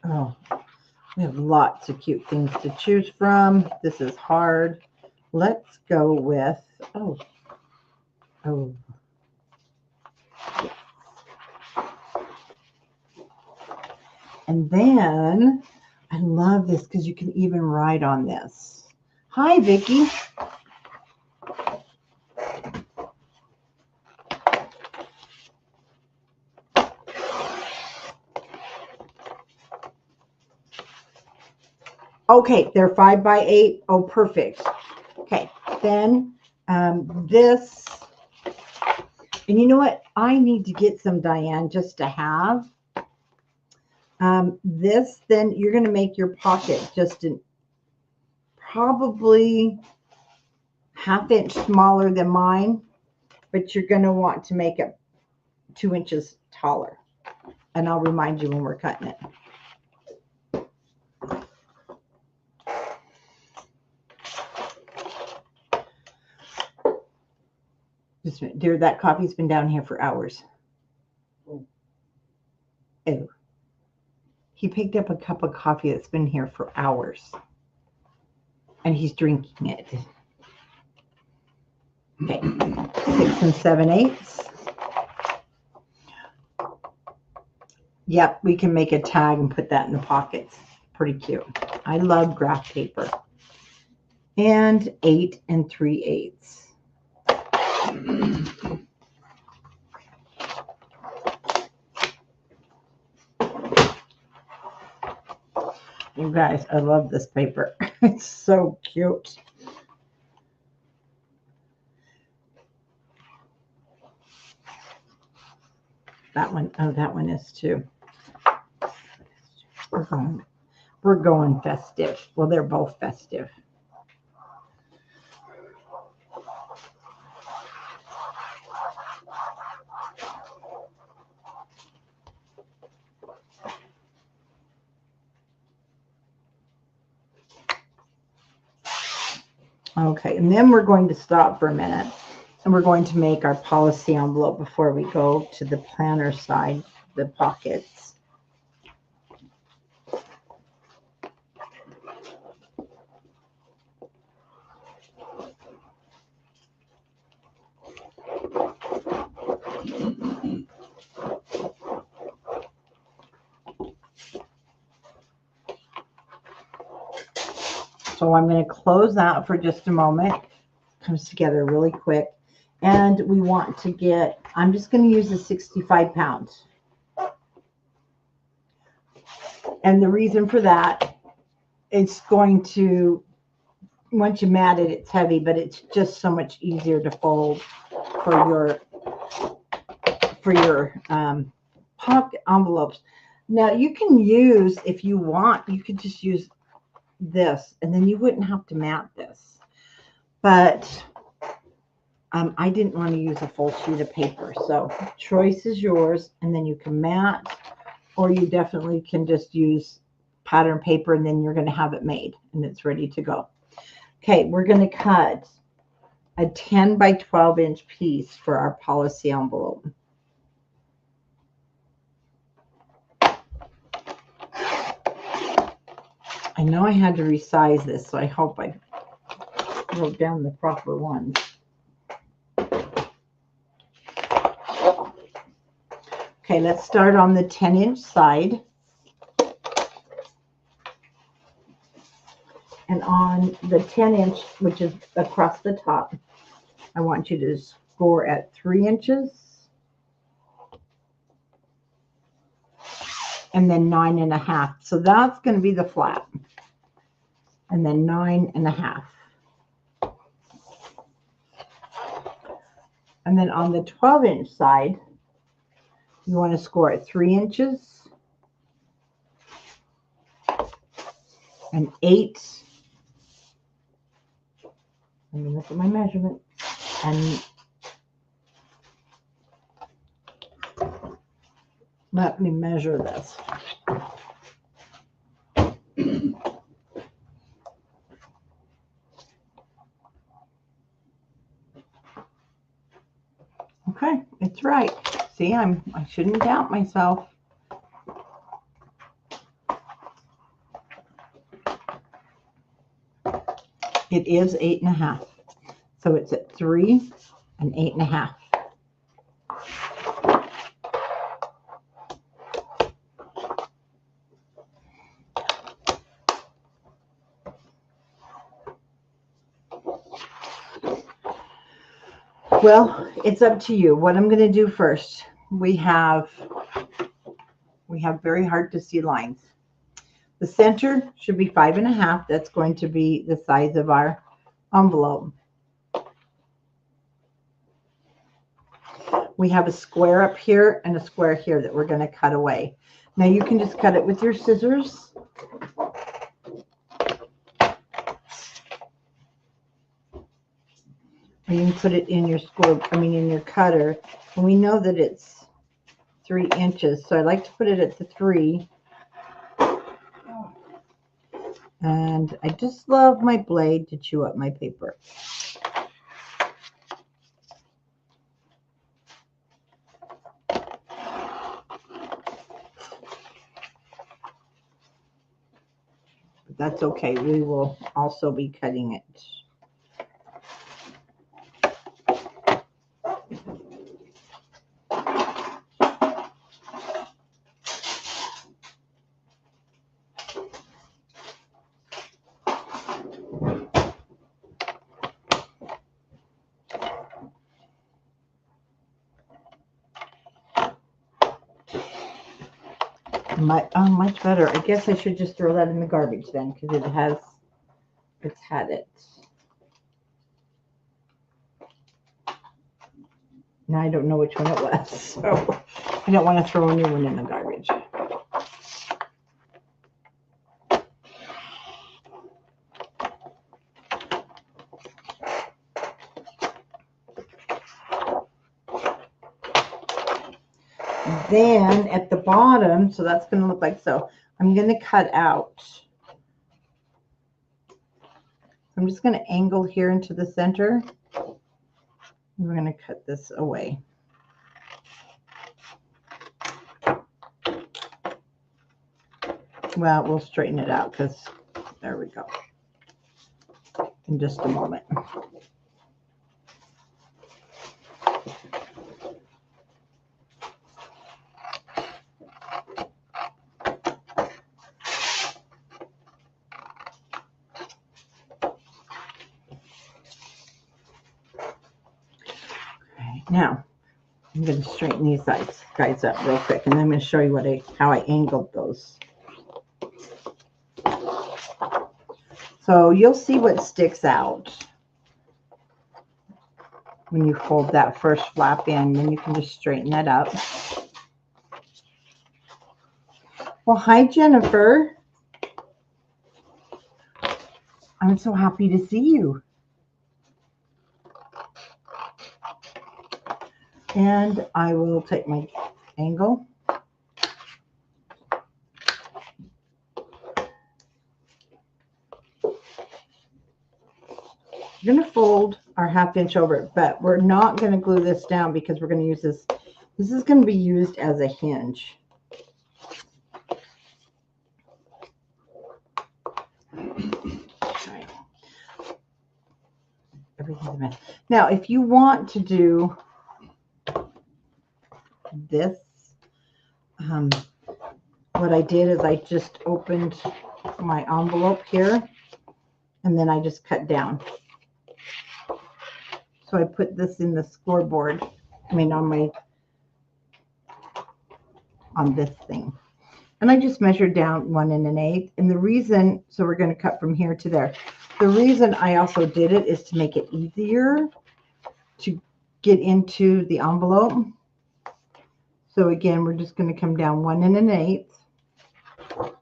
Oh, we have lots of cute things to choose from. This is hard. Let's go with, oh. Yes. And then, I love this because you can even write on this. Hi, Vicki. Okay, they're 5 by 8. Oh, perfect. Okay, then this, and you know what? I need to get some, Diane, just to have. This, then you're going to make your pocket just in probably 1/2 inch smaller than mine, but you're going to want to make it 2 inches taller. And I'll remind you when we're cutting it. Just a minute, dear, that coffee's been down here for hours. Oh. He picked up a cup of coffee that's been here for hours. And he's drinking it. Okay, 6 7/8. Yep, we can make a tag and put that in the pockets. Pretty cute. I love graph paper. And 8 3/8. You guys, I love this paper. It's so cute. That one, oh, that one is too. We're going festive. Well, they're both festive. Okay, and then we're going to stop for a minute and we're going to make our policy envelope before we go to the planner side, the pockets. So I'm going to close that for just a moment. It comes together really quick. And we want to get, I'm just going to use the 65 pounds. And the reason for that, it's going to, once you mat it, it's heavy, but it's just so much easier to fold for your pocket envelopes. Now you can use, if you want, you could just use this and then you wouldn't have to mat this. But I didn't want to use a full sheet of paper. So choice is yours, and then you can mat, or you definitely can just use pattern paper and then you're going to have it made and it's ready to go. Okay, we're going to cut a 10 by 12 inch piece for our policy envelope. I know I had to resize this, so I hope I wrote down the proper ones. Okay, let's start on the 10-inch side. And on the 10-inch, which is across the top, I want you to score at 3 inches. And then 9.5. So that's going to be the flat. And then 9.5. And then on the 12-inch side, you want to score at 3 inches and 8. Let me look at my measurement. And let me measure this. Okay, it's right. See, I shouldn't doubt myself. It is 8.5. So it's at 3 and 8.5. Well, it's up to you. What I'm going to do first, we have very hard to see lines. The center should be 5.5. That's going to be the size of our envelope. We have a square up here and a square here that we're going to cut away. Now you can just cut it with your scissors. Or you can put it in your in your cutter. And we know that it's 3 inches. So I like to put it at the 3. And I just love my blade to chew up my paper. That's okay. We will also be cutting it. Much better. I guess I should just throw that in the garbage then, because it's had it. Now I don't know which one it was, so I don't want to throw a new one in the garbage. Then at the bottom, so that's going to look like so. I'm going to cut out. I'm just going to angle here into the center. We're going to cut this away. Well, we'll straighten it out because there we go. In just a moment. Now, I'm going to straighten these guys up real quick, and then I'm going to show you how I angled those. So you'll see what sticks out when you fold that first flap in, then you can just straighten that up. Well, hi, Jennifer. I'm so happy to see you. And I will take my angle. We're going to fold our 1/2 inch over it, but we're not going to glue this down because we're going to use this. This is going to be used as a hinge. Okay. Everything's a mess. Now, if you want to do this, what I did is I just opened my envelope here, and then I just cut down. So I put this in the scoreboard, on this thing. And I just measured down 1 1/8. And the reason, so we're going to cut from here to there. The reason I also did it is to make it easier to get into the envelope. So again, we're just going to come down 1 1/8. So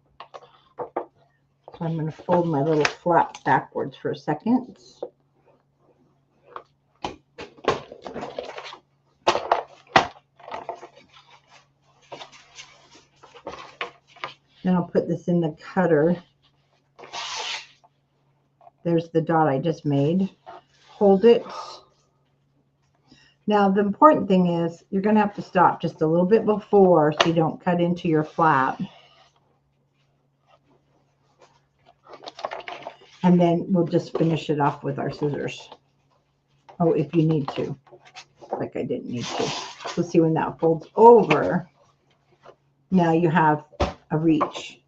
I'm going to fold my little flap backwards for a second. Then I'll put this in the cutter. There's the dot I just made. Hold it. Now, the important thing is you're going to have to stop just a little bit before so you don't cut into your flap. And then we'll just finish it off with our scissors. Oh, if you need to. Like I didn't need to. So see, when that folds over, now you have a reach.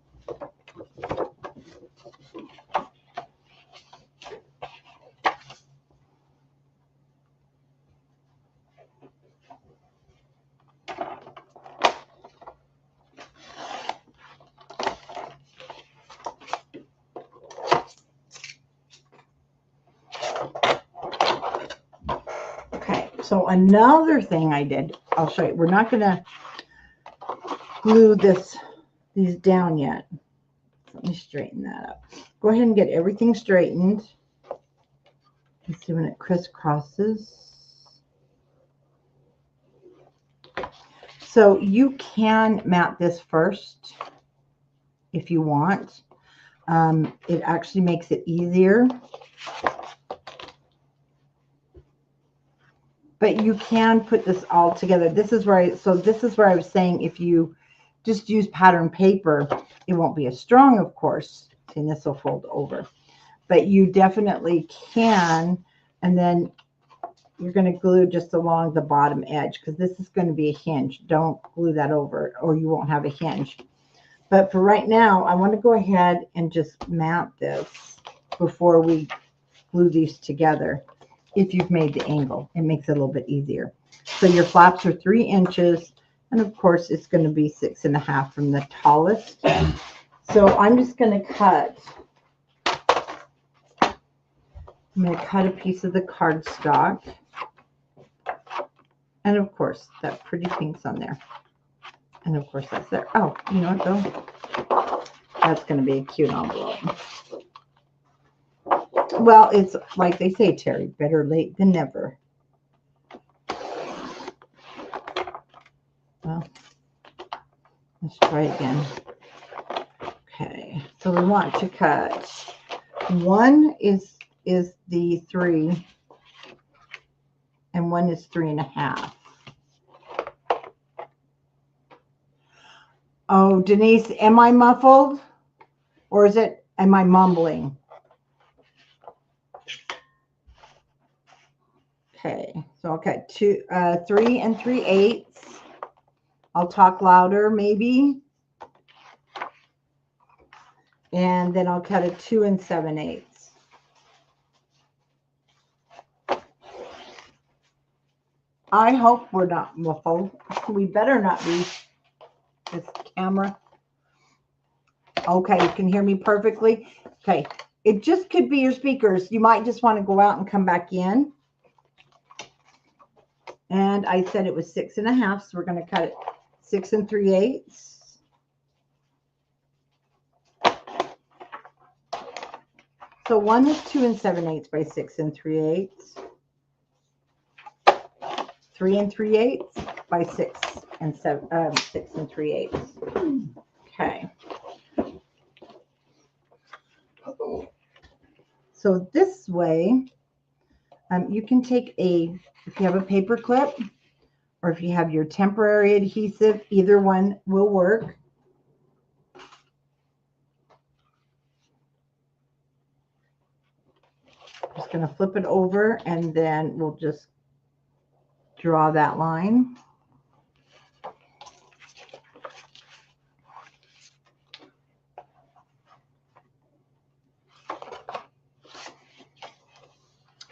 Okay, so another thing I did, I'll show you. We're not going to glue these down yet. Let me straighten that up. Go ahead and get everything straightened. You see when it crisscrosses. So you can mat this first if you want. It actually makes it easier. But you can put this all together. This is where I was saying if you just use pattern paper, it won't be as strong, of course. and this will fold over. But you definitely can, and then you're going to glue just along the bottom edge because this is going to be a hinge. Don't glue that over or you won't have a hinge. But for right now, I want to go ahead and just mount this before we glue these together. If you've made the angle, it makes it a little bit easier. So your flaps are 3 inches, and of course it's going to be 6.5 from the tallest. So I'm just going to cut. I'm going to cut a piece of the cardstock. And of course, that pretty pink's on there. And of course, that's there. Oh, you know what though? That's going to be a cute envelope. Well, it's like they say, Terry, better late than never. Well, let's try again. Okay, so we want to cut. One is the 3, and one is 3.5. Oh, Denise, am I muffled? Or am I mumbling? Okay, so I'll cut 3 3/8. I'll talk louder maybe. And then I'll cut a 2 7/8. I hope we're not muffled. We better not be. This camera. Okay, you can hear me perfectly. Okay, it just could be your speakers. You might just want to go out and come back in. And I said it was 6.5, so we're going to cut it 6 3/8. So one is 2 7/8 by 6 3/8. 3 3/8 by 6 3/8. Okay. So this way, you can take if you have a paper clip or if you have your temporary adhesive, either one will work. Just going to flip it over and then we'll just draw that line.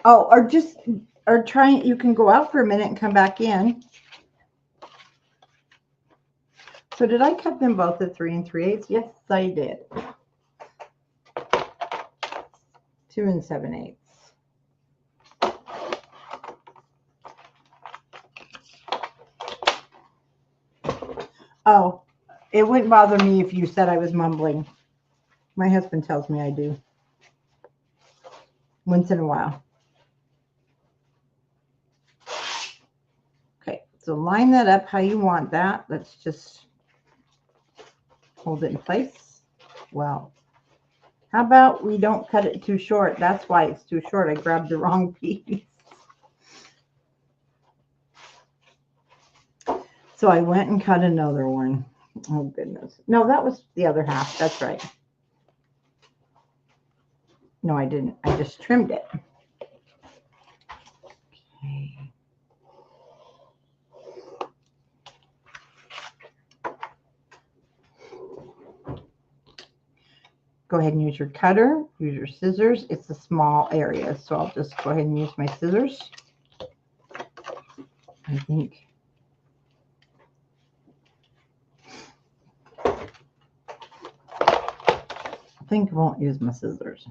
Oh, or you can go out for a minute and come back in. So did I cut them both at 3 3/8? Yes, I did. 2 7/8. Oh, it wouldn't bother me if you said I was mumbling. My husband tells me I do. Once in a while. Okay, so line that up how you want that. Let's just hold it in place. Well, how about we don't cut it too short? That's why it's too short. I grabbed the wrong piece. So I went and cut another one. Oh, goodness. No, that was the other half. That's right. No, I didn't. I just trimmed it. Okay. Go ahead and use your cutter. Use your scissors. It's a small area, so I'll just go ahead and use my scissors. I think I won't use my scissors.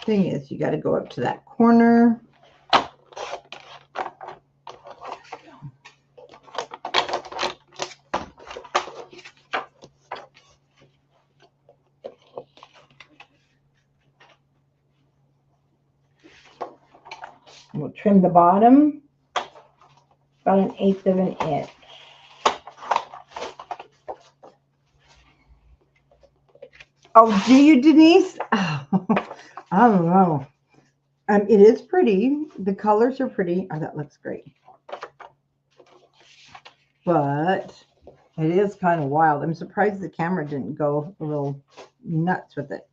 Thing is, you got to go up to that corner. We'll trim the bottom about 1/8 of an inch. Oh, do you, Denise? Oh, I don't know. It is pretty. The colors are pretty. Oh, that looks great. But it is kind of wild. I'm surprised the camera didn't go a little nuts with it.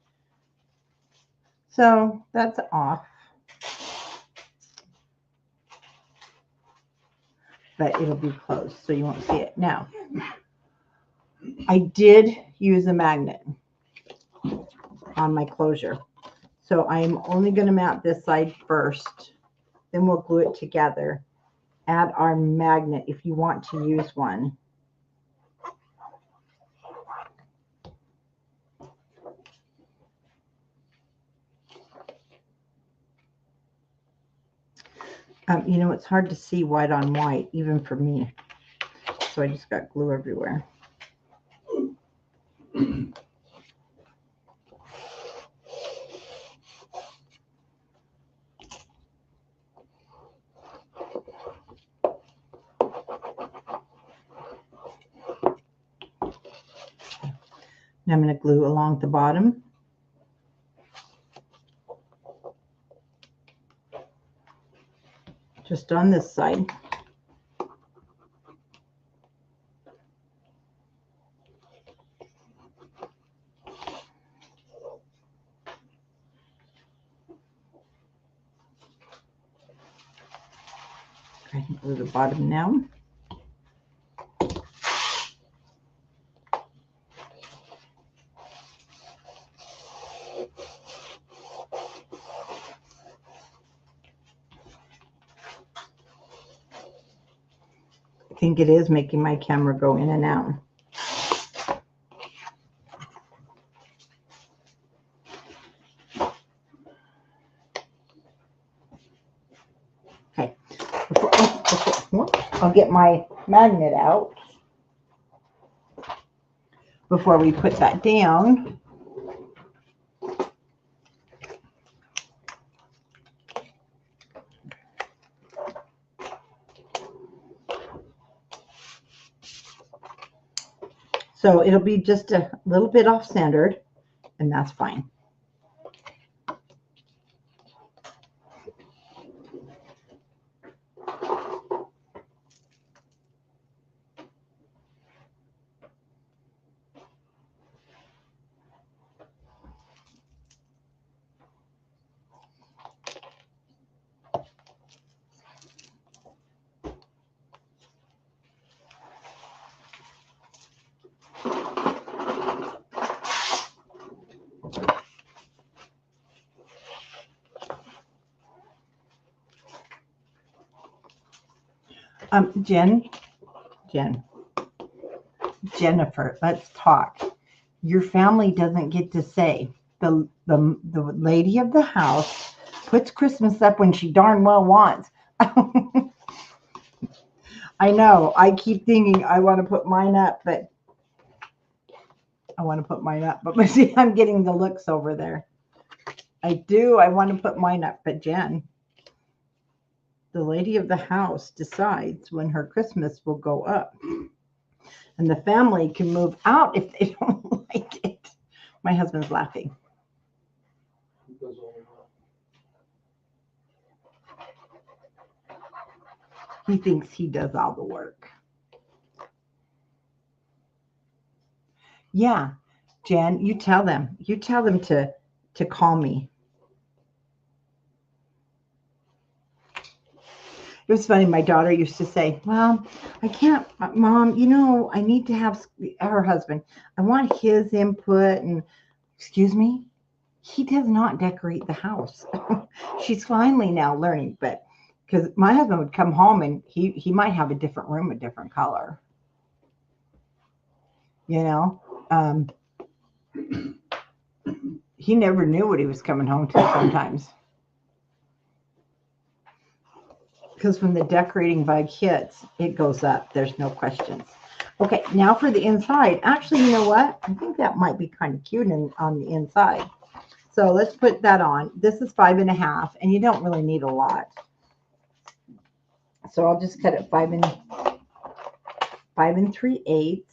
So that's off. But it'll be closed, so you won't see it. Now, I did use a magnet on my closure. So I'm only going to mount this side first. Then we'll glue it together. Add our magnet if you want to use one. You know, it's hard to see white on white, even for me. So I just got glue everywhere. Now I'm going to glue along the bottom. Just on this side. I can glue the bottom now. I think it is making my camera go in and out. Okay, I'll get my magnet out before we put that down. So it'll be just a little bit off-centered, and that's fine. Jennifer, let's talk. Your family doesn't get to say the lady of the house puts Christmas up when she darn well wants. I know. I keep thinking I want to put mine up, but see, I'm getting the looks over there. I do. I want to put mine up, but Jen, the lady of the house, decides when her Christmas will go up. And the family can move out if they don't like it. My husband's laughing. He thinks he does all the work. Yeah, Jen, you tell them. You tell them to call me. It was funny. My daughter used to say, well, I can't, Mom, you know, I need to have her husband. I want his input. And excuse me, he does not decorate the house. She's finally now learning, but because my husband would come home and he might have a different room, a different color. You know, he never knew what he was coming home to sometimes. Because when the decorating bug hits, it goes up. There's no questions. Okay, now for the inside. Actually, you know what? I think that might be kind of cute on the inside. So let's put that on. This is 5.5, and you don't really need a lot. So I'll just cut it 5 3/8.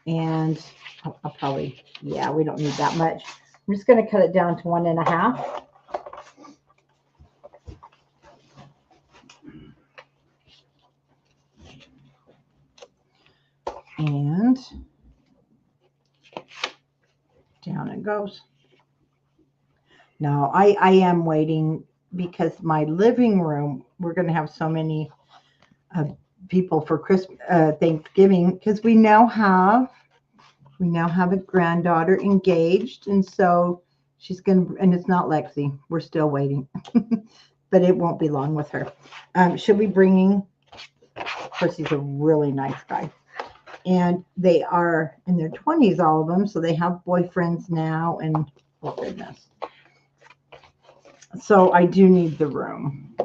And I'll probably, yeah, we don't need that much. I'm just going to cut it down to 1.5. And down it goes. Now, I am waiting because my living room, we're going to have so many people for Christmas, Thanksgiving, because we now have a granddaughter engaged, and so she's going to, and it's not Lexi. We're still waiting, but it won't be long with her. She'll be bringing, of course, he's a really nice guy. And they are in their 20s, all of them, so they have boyfriends now, and oh goodness. So I do need the room.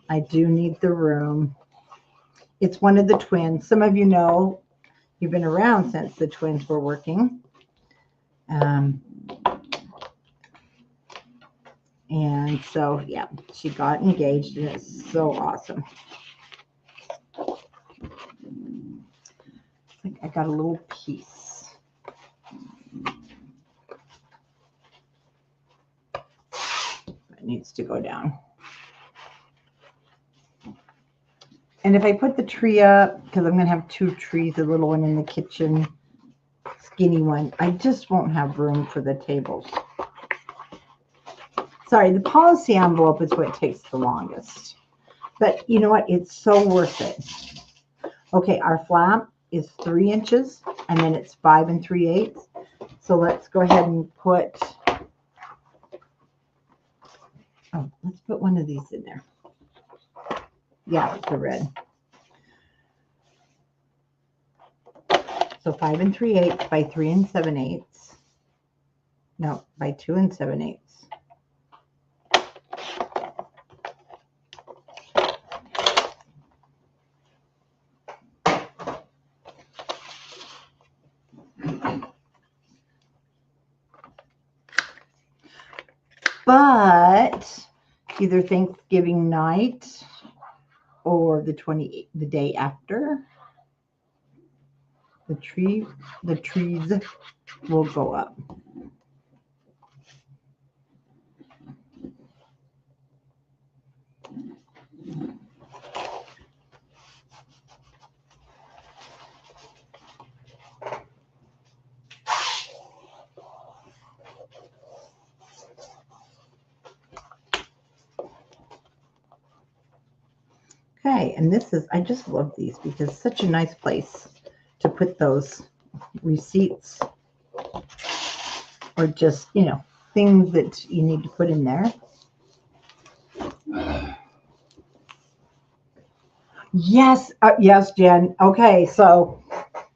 I do need the room. It's one of the twins. Some of you know, you've been around since the twins were working. And so, yeah, she got engaged, and it's so awesome. I got a little piece. It needs to go down. And if I put the tree up, because I'm going to have 2 trees, a little one in the kitchen, skinny one, I just won't have room for the tables. Sorry, the policy envelope is what takes the longest. But you know what? It's so worth it. Okay, our flap is 3 inches, and then it's 5 3/8. So let's go ahead and put, let's put one of these in there. Yeah, it's the red. So 5 3/8 by 3 7/8. No, by 2 7/8. But either Thanksgiving night or the day after, the trees will go up. Okay, and this is, I just love these because it's such a nice place to put those receipts or just, you know, things that you need to put in there. Yes, yes, Jen. Okay, so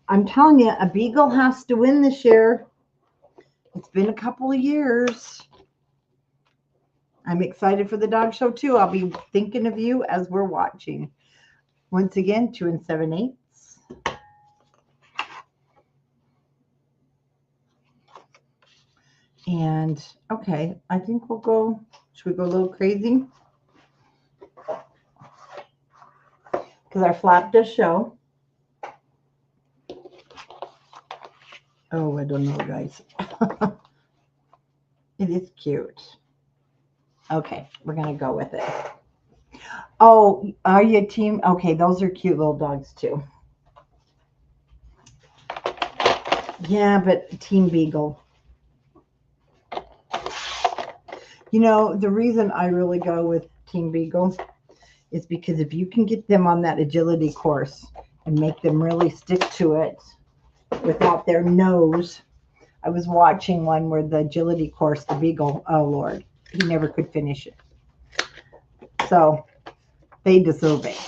I'm telling you, a beagle has to win this year. It's been a couple of years. I'm excited for the dog show too. I'll be thinking of you as we're watching. Once again, 2 7/8. And okay, I think we'll go, should we go a little crazy? Because our flap does show. Oh, I don't know, guys. It is cute. Okay, we're going to go with it. Oh, are you a team? Okay, those are cute little dogs too. Yeah, but Team Beagle. You know, the reason I really go with Team Beagle is because if you can get them on that agility course and make them really stick to it without their nose. I was watching one where the agility course, the Beagle, oh Lord, he never could finish it. So they deserve it.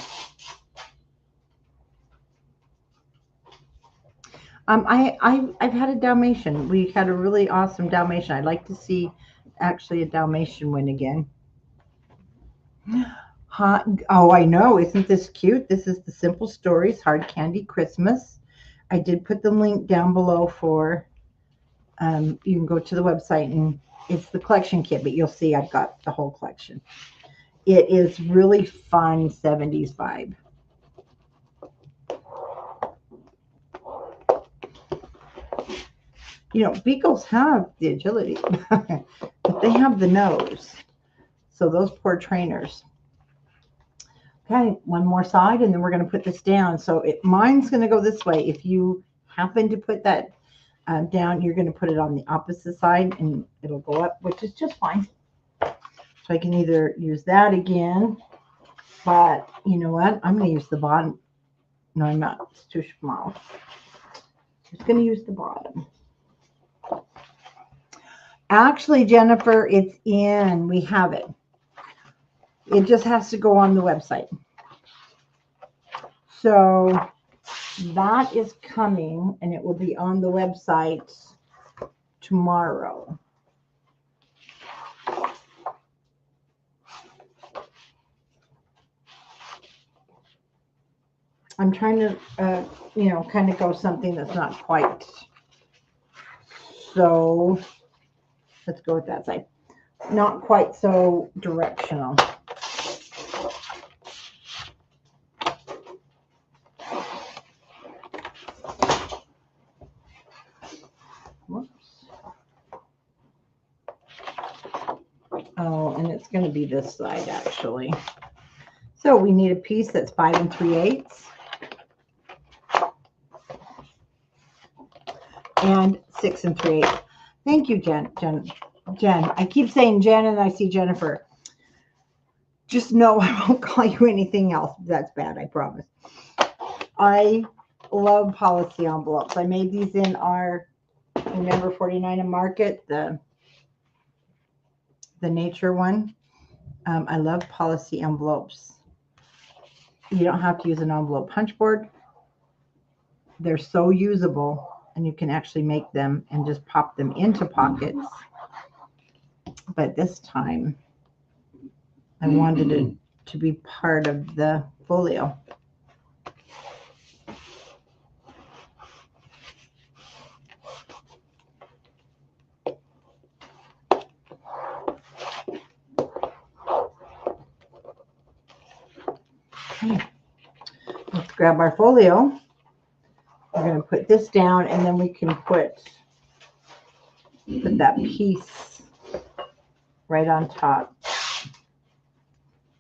I've had a Dalmatian. We had a really awesome Dalmatian. I'd like to see actually a Dalmatian win again. Oh, I know. Isn't this cute? This is the Simple Stories Hard Candy Christmas. I did put the link down below for, you can go to the website and it's the collection kit, but you'll see I've got the whole collection. It is really fun 70s vibe. You know, beagles have the agility, but they have the nose. So those poor trainers. Okay, one more side, and then we're going to put this down. So mine's going to go this way. If you happen to put that down, you're going to put it on the opposite side, and it'll go up, which is just fine. So I can either use that again, but you know what? I'm going to use the bottom. No, I'm not. It's too small. I'm just going to use the bottom. Actually, Jennifer, it's in. We have it. It just has to go on the website. So that is coming, and it will be on the website tomorrow. I'm trying to, you know, kind of go something that's not quite. So let's go with that side. Not quite so directional. Whoops. Oh, and it's going to be this side actually. So we need a piece that's 5 3/8 and 6 3/8. Thank you, Jen. I keep saying Jen, and I see Jennifer. Just know I won't call you anything else. That's bad, I promise. I love policy envelopes. I made these in our, remember 49 and Market, the nature one. I love policy envelopes. You don't have to use an envelope punch board. They're so usable, and you can actually make them and just pop them into pockets. But this time, I wanted it to be part of the folio. Okay. Let's grab our folio. We're going to put this down, and then we can put that piece right on top,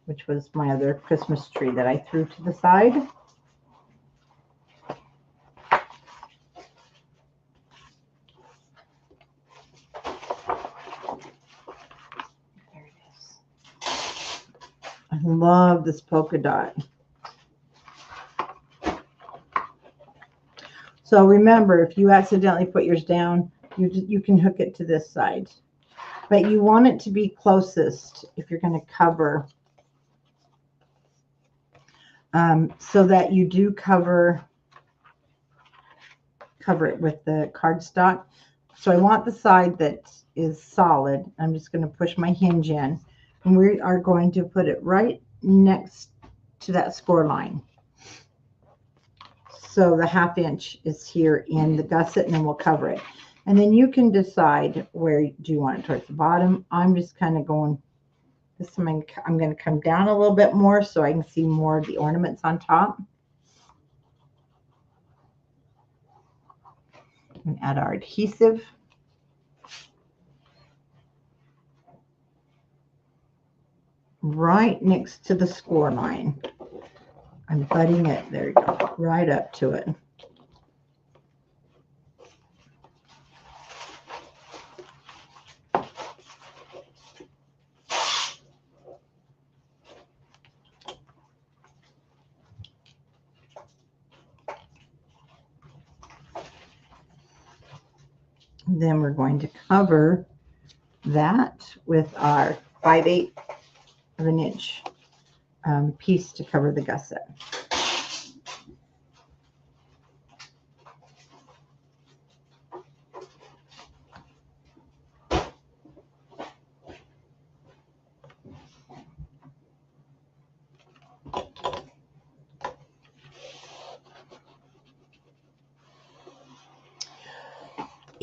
which was my other Christmas tree that I threw to the side. There it is. I love this polka dot. So remember, if you accidentally put yours down, you can hook it to this side. But you want it to be closest if you're going to cover, so that you do cover it with the cardstock. So I want the side that is solid. I'm just going to push my hinge in, and we are going to put it right next to that score line. So the 1/2 inch is here in the gusset, and then we'll cover it. And then you can decide where do you want it, towards the bottom. I'm just kind of going, this time I'm going to come down a little bit more so I can see more of the ornaments on top. And add our adhesive. Right next to the score line. I'm butting it, there you go, right up to it. Then we're going to cover that with our 5/8 of an inch piece to cover the gusset.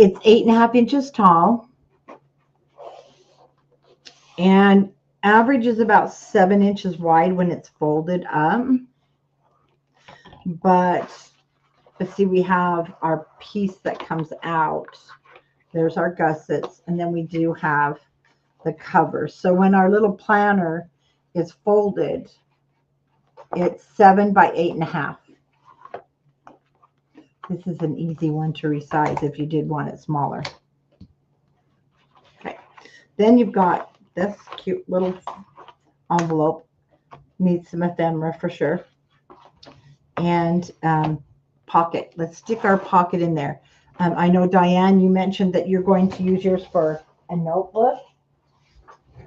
It's 8.5 inches tall, and average is about 7 inches wide when it's folded up. But see, we have our piece that comes out, There's our gussets. And then we do have the cover. So when our little planner is folded, it's 7 by 8.5. This is an easy one to resize if you did want it smaller. Okay. Then you've got this cute little envelope. Needs some ephemera for sure. And pocket. Let's stick our pocket in there. I know, Diane, you mentioned that you're going to use yours for a notebook,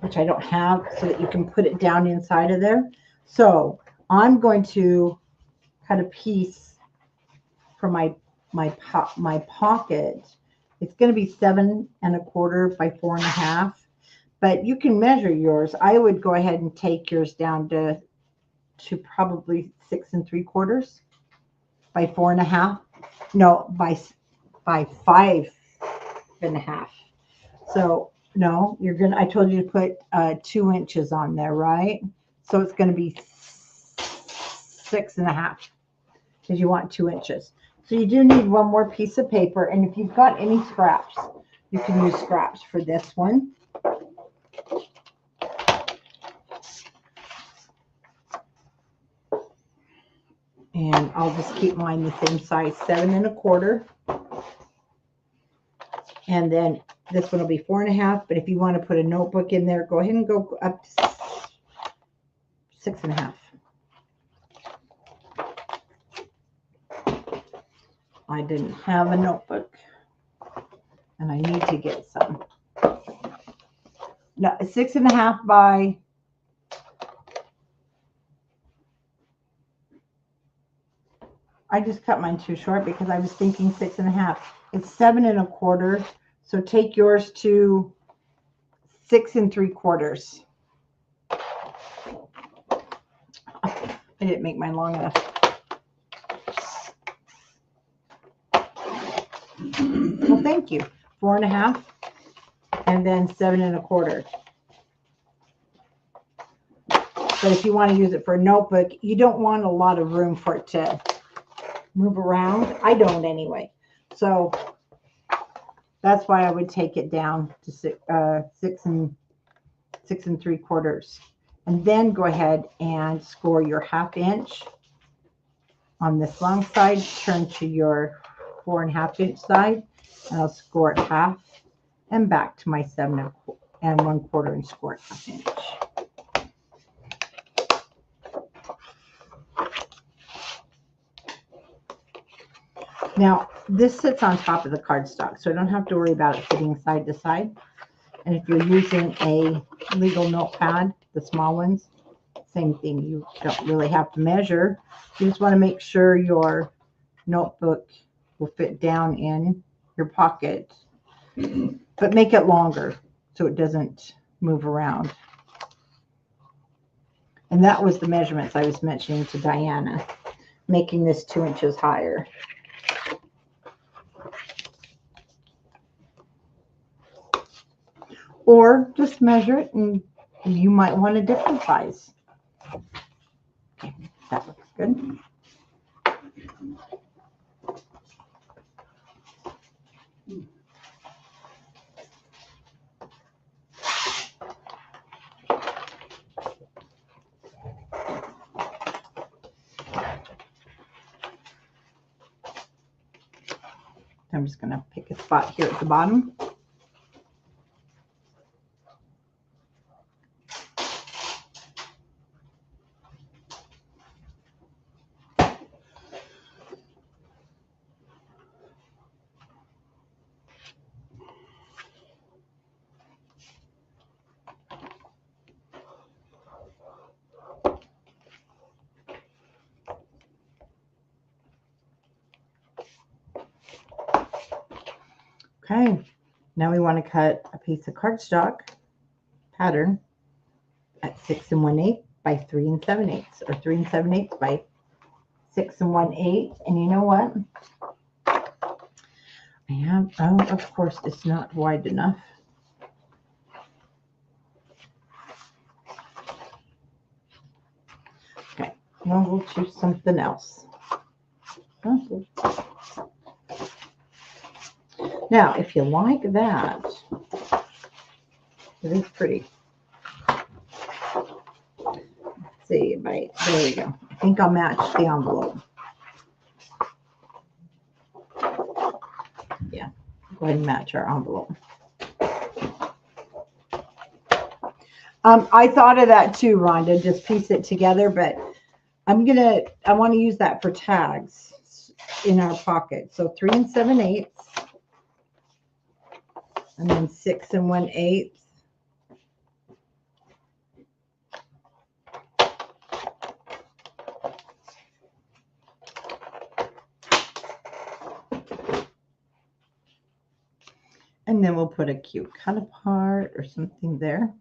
which I don't have, so that you can put it down inside of there. So I'm going to cut a piece for my pocket. It's going to be 7 1/4 by 4 1/2, but you can measure yours. I would go ahead and take yours down to probably 6 3/4 by 4 1/2. No, by 5 1/2. So no, you're gonna. I told you to put 2 inches on there, right? So it's going to be 6 1/2 because you want 2 inches. So you do need one more piece of paper, and if you've got any scraps, you can use scraps for this one. And I'll just keep mine the same size, 7 1/4. And then this one will be 4 1/2. But if you want to put a notebook in there, go ahead and go up to 6 1/2. I didn't have a notebook, and I need to get some. No, 6 1/2 by. I just cut mine too short because I was thinking 6 1/2. It's 7 1/4. So take yours to 6 3/4. I didn't make mine long enough. Well, thank you. 4 1/2, and then 7 1/4. But if you want to use it for a notebook, you don't want a lot of room for it to move around. I don't anyway. So that's why I would take it down to 6 3/4. And then go ahead and score your 1/2 inch on this long side. Turn to your 4 1/2 inch side, and I'll score it 1/2 and back to my 7 1/4 and score it 1/2 inch. Now, this sits on top of the cardstock, so I don't have to worry about it sitting side to side. And if you're using a legal notepad, the small ones, same thing. You don't really have to measure. You just want to make sure your notebook will fit down in your pocket, but make it longer so it doesn't move around. And that was the measurements I was mentioning to Diana, making this 2 inches higher. Or just measure it, and you might want a different size. Okay, that looks good. I'm just going to pick a spot here at the bottom. Okay, now we want to cut a piece of cardstock pattern at 6 1/8 by 3 7/8, or 3 7/8 by 6 1/8. And you know what? I have, oh, of course, it's not wide enough. Okay, well, we'll choose something else. Okay. Now, if you like that, it is pretty. Let's see, there we go. I think I'll match the envelope. Yeah, go ahead and match our envelope. I thought of that too, Rhonda, just piece it together, but I want to use that for tags in our pocket. So 3 7/8, and then 6 1/8. And then we'll put a cute cut apart or something there.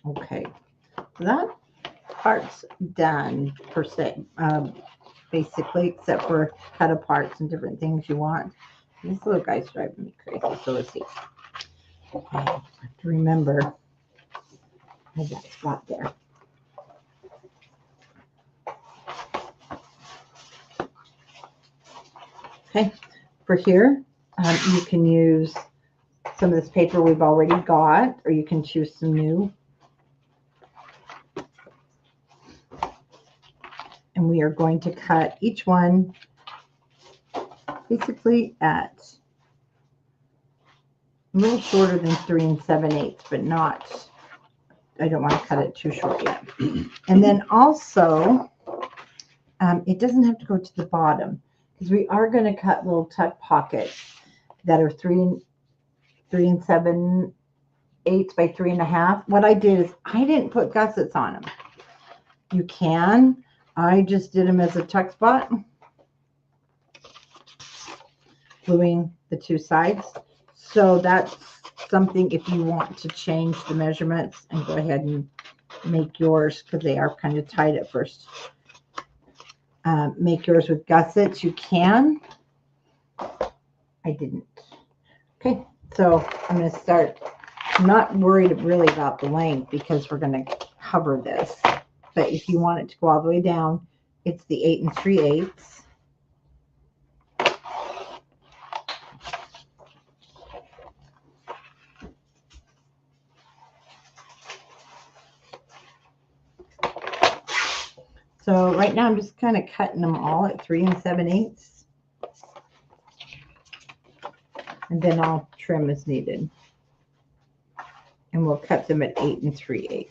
Okay, so that part's done per se, basically, except for cut aparts and different things you want. This little guy's driving me crazy, so let's see. I have to remember I have that spot there. Okay, for here, you can use some of this paper we've already got, or you can choose some new. And we are going to cut each one basically at a little shorter than 3 7/8, but not, I don't want to cut it too short yet. And then also, it doesn't have to go to the bottom, because we are going to cut little tuck pockets that are 3 7/8 by 3 1/2. What I did is I didn't put gussets on them. You can. I just did them as a tuck spot, gluing the 2 sides. So that's something if you want to change the measurements and go ahead and make yours, because they are kind of tight at first. Make yours with gussets. You can. I didn't. Okay, so I'm going to start. I'm not worried really about the length because we're going to cover this. But if you want it to go all the way down, it's the 8 3/8. So right now I'm just kind of cutting them all at 3 7/8. And then I'll trim as needed. And we'll cut them at 8 3/8.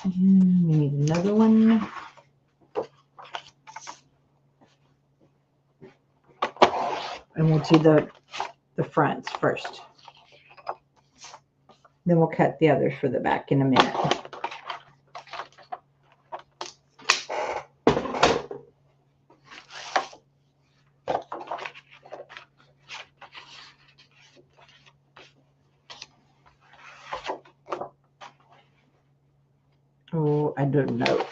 And we need another one. And we'll do the fronts first. Then we'll cut the others for the back in a minute. Oh, I don't know.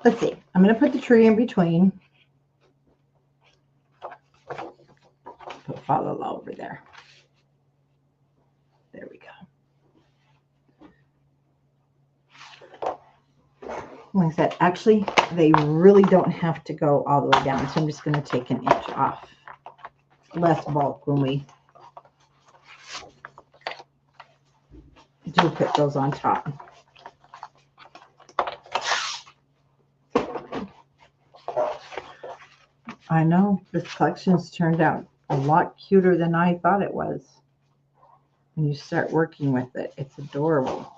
Let's see. I'm going to put the tree in between. Put fa la la over there. There we go. Like I said, actually, they really don't have to go all the way down. So I'm just going to take an inch off. Less bulk when we do put those on top. I know this collection's turned out a lot cuter than I thought it was. When you start working with it, it's adorable.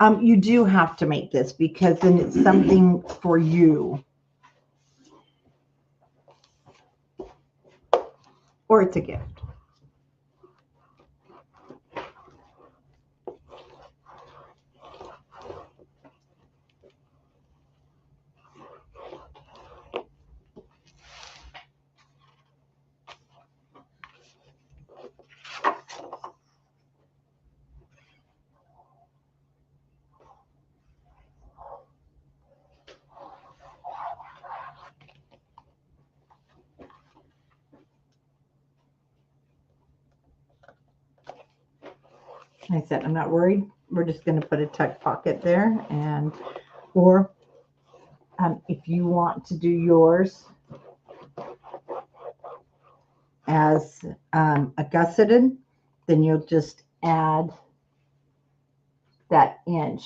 You do have to make this because then it's something for you. Or it's a gift. Like I said, I'm not worried. We're just going to put a tuck pocket there, and or if you want to do yours as a gusseted, then you'll just add that inch.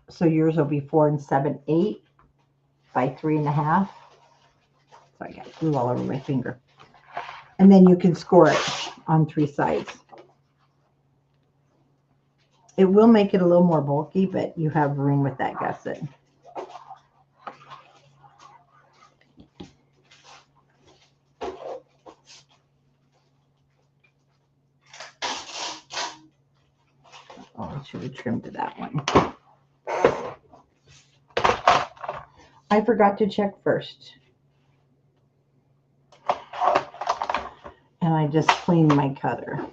So yours will be 4 7/8 by 3 1/2. So I got glue all over my finger. And then you can score it on 3 sides. It will make it a little more bulky, but you have room with that gusset. Oh, I should have trimmed that one. I forgot to check first. And I just cleaned my cutter.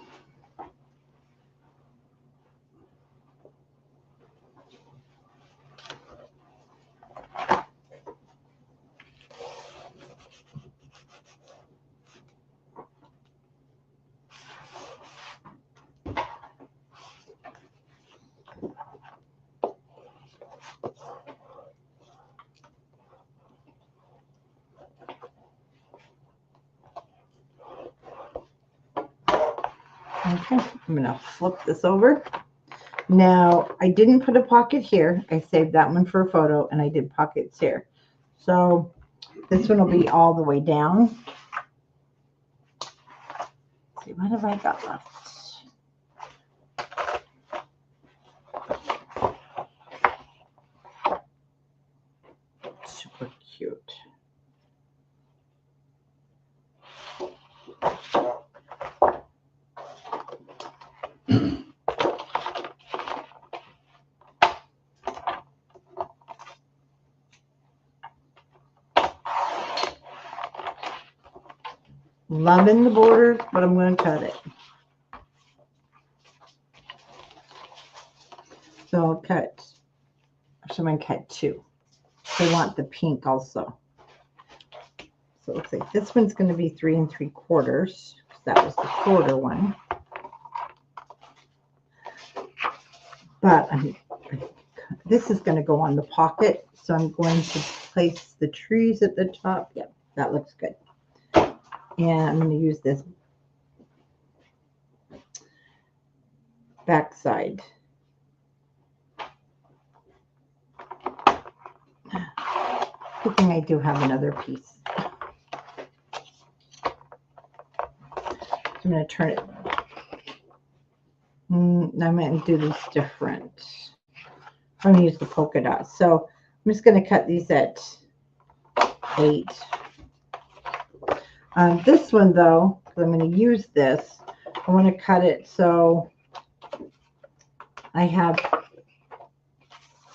Okay, I'm going to flip this over. Now, I didn't put a pocket here. I saved that one for a photo, and I did pockets here. So this one will be all the way down. Let's see, what have I got left? Super cute. Loving the border, but I'm going to cut it. So I'll cut. So I'm going to cut 2. I want the pink also. So it looks like this one's going to be 3 3/4. That was the shorter one. But this is going to go on the pocket. So I'm going to place the trees at the top. Yep, that looks good. And I'm going to use this back side. Good thing I do have another piece. I'm going to turn it. I'm going to do this different. I'm going to use the polka dots. So I'm just going to cut these at 8. This one, though, because I'm going to use this, I want to cut it so I have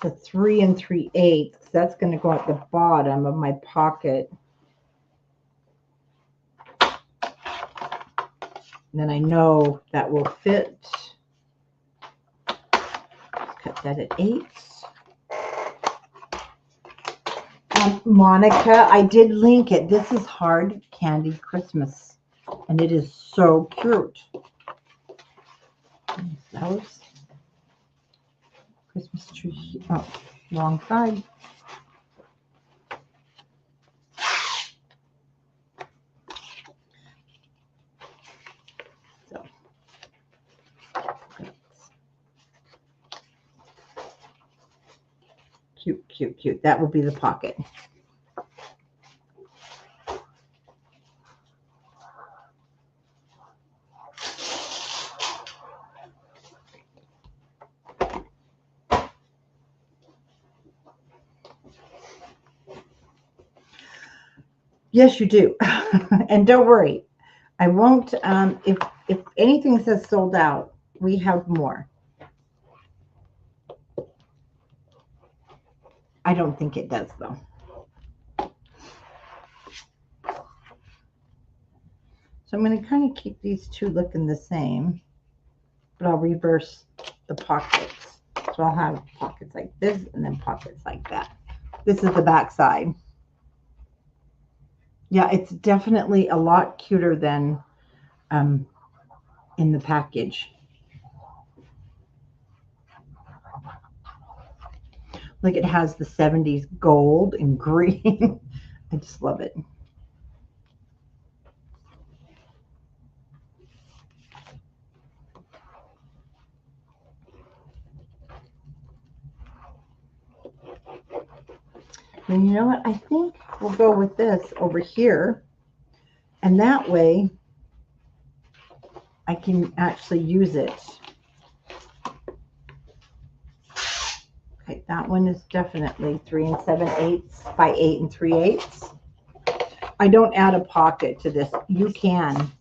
the 3 3/8. That's going to go at the bottom of my pocket. And then I know that will fit. Cut that at 8. Monica, I did link it. This is Hard Candy Christmas, and it is so cute. Those Christmas tree. Oh, wrong side. So, cute, cute, cute. That will be the pocket. Yes, you do. And don't worry, I won't. If anything says sold out, we have more. I don't think it does though. So I'm going to kind of keep these two looking the same, but I'll reverse the pockets. So I'll have pockets like this and then pockets like that. This is the back side. Yeah, it's definitely a lot cuter than in the package. Like it has the 70s gold and green. I just love it. And you know what? I think we'll go with this over here. And that way I can actually use it. Okay, that one is definitely 3 7/8 by 8 3/8. I don't add a pocket to this. You can.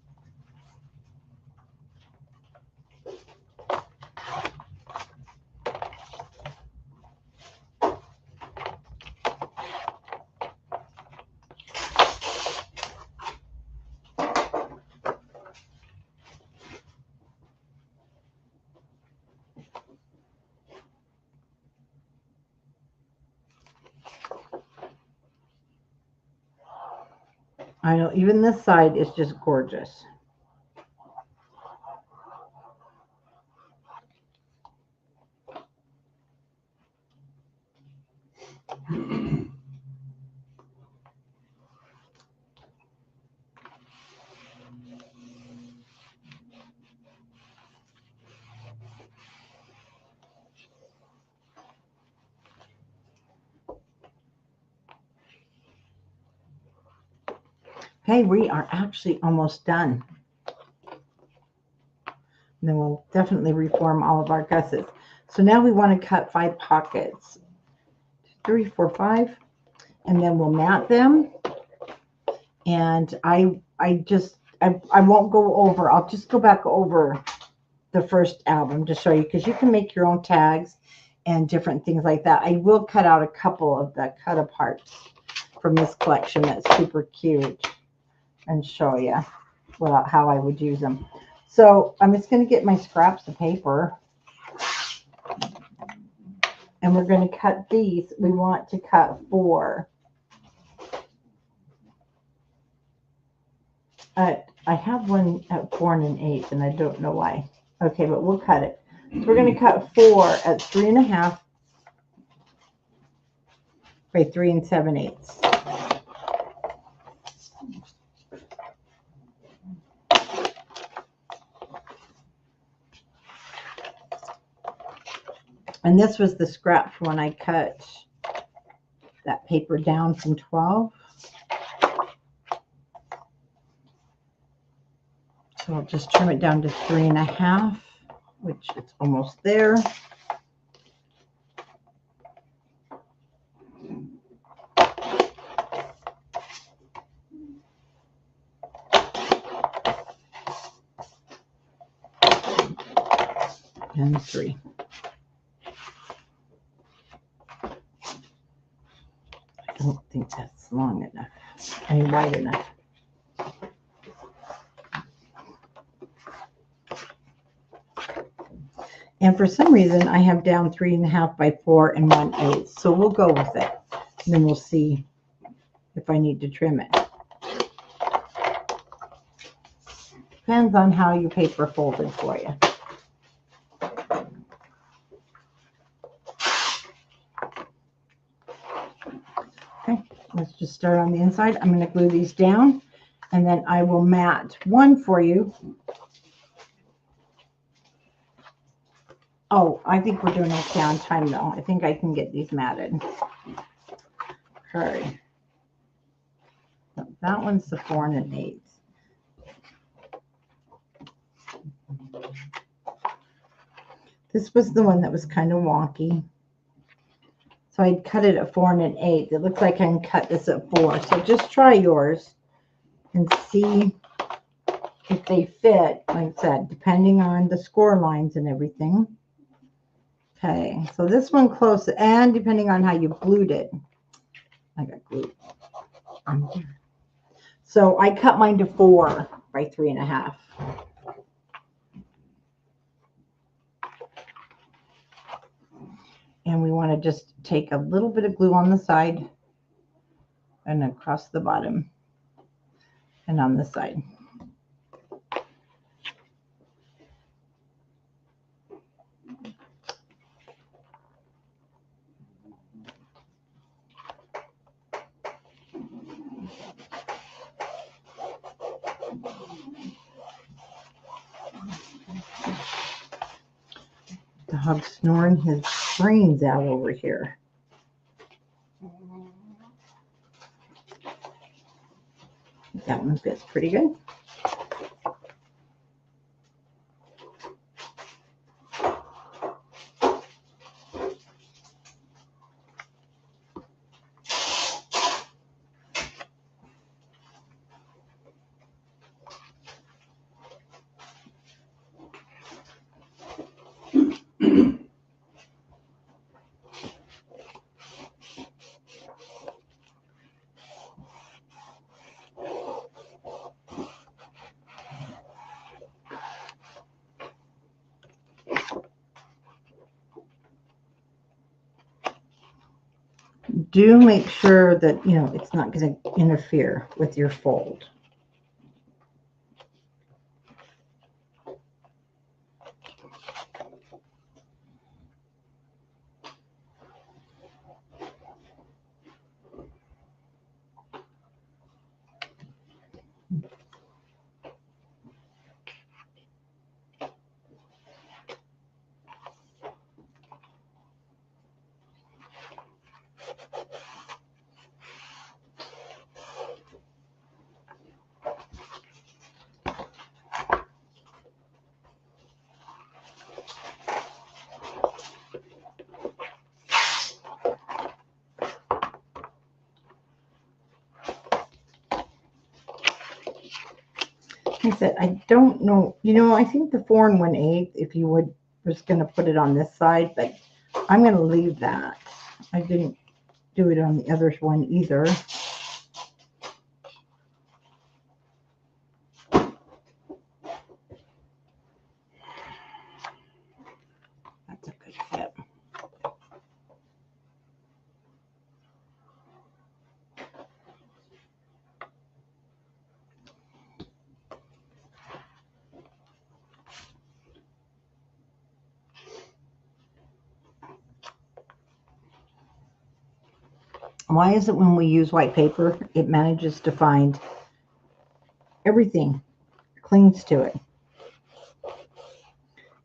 I know, even this side is just gorgeous. Okay, we are actually almost done. And then we'll definitely reform all of our gussets. So now we want to cut 5 pockets. 3, 4, 5. And then we'll mat them. And I won't go over. I'll just go back over the first album to show you, because you can make your own tags and different things like that. I will cut out a couple of the cut aparts from this collection that's super cute and show you how I would use them. So I'm just going to get my scraps of paper, and we're going to cut these. We want to cut 4. I have one at 4 1/8, and I don't know why. Okay, but we'll cut it. So we're going to cut 4 at 3 1/2 by 3 7/8. And this was the scrap from when I cut that paper down from 12. So I'll just trim it down to 3 1/2, which it's almost there. And 3. I don't think that's long enough. I mean, wide enough. And for some reason, I have down 3 1/2 by 4 1/8. So we'll go with it. And then we'll see if I need to trim it. Depends on how your paper folded for you. Okay, let's just start on the inside. I'm going to glue these down, and then I will mat one for you. Oh, I think we're doing okay on time, though. I think I can get these matted. Okay. So that one's the 4 1/8. This was the one that was kind of wonky. So I'd cut it at 4 1/8. It looks like I can cut this at 4. So just try yours and see if they fit, like I said, depending on the score lines and everything. Okay, so this one close, and depending on how you glued it. I got glued on here. So I cut mine to 4 by 3 1/2. And we want to just take a little bit of glue on the side and across the bottom and on the side. The dog's snoring his brains out over here. That one fits pretty good. Do make sure that, you know, it's not going to interfere with your fold. Like I said, I don't know, you know, I think the 4 1/8, if you would, was going to put it on this side, but I'm going to leave that. I didn't do it on the other one either. That's a good fit. Why is it when we use white paper, it manages to find everything, clings to it?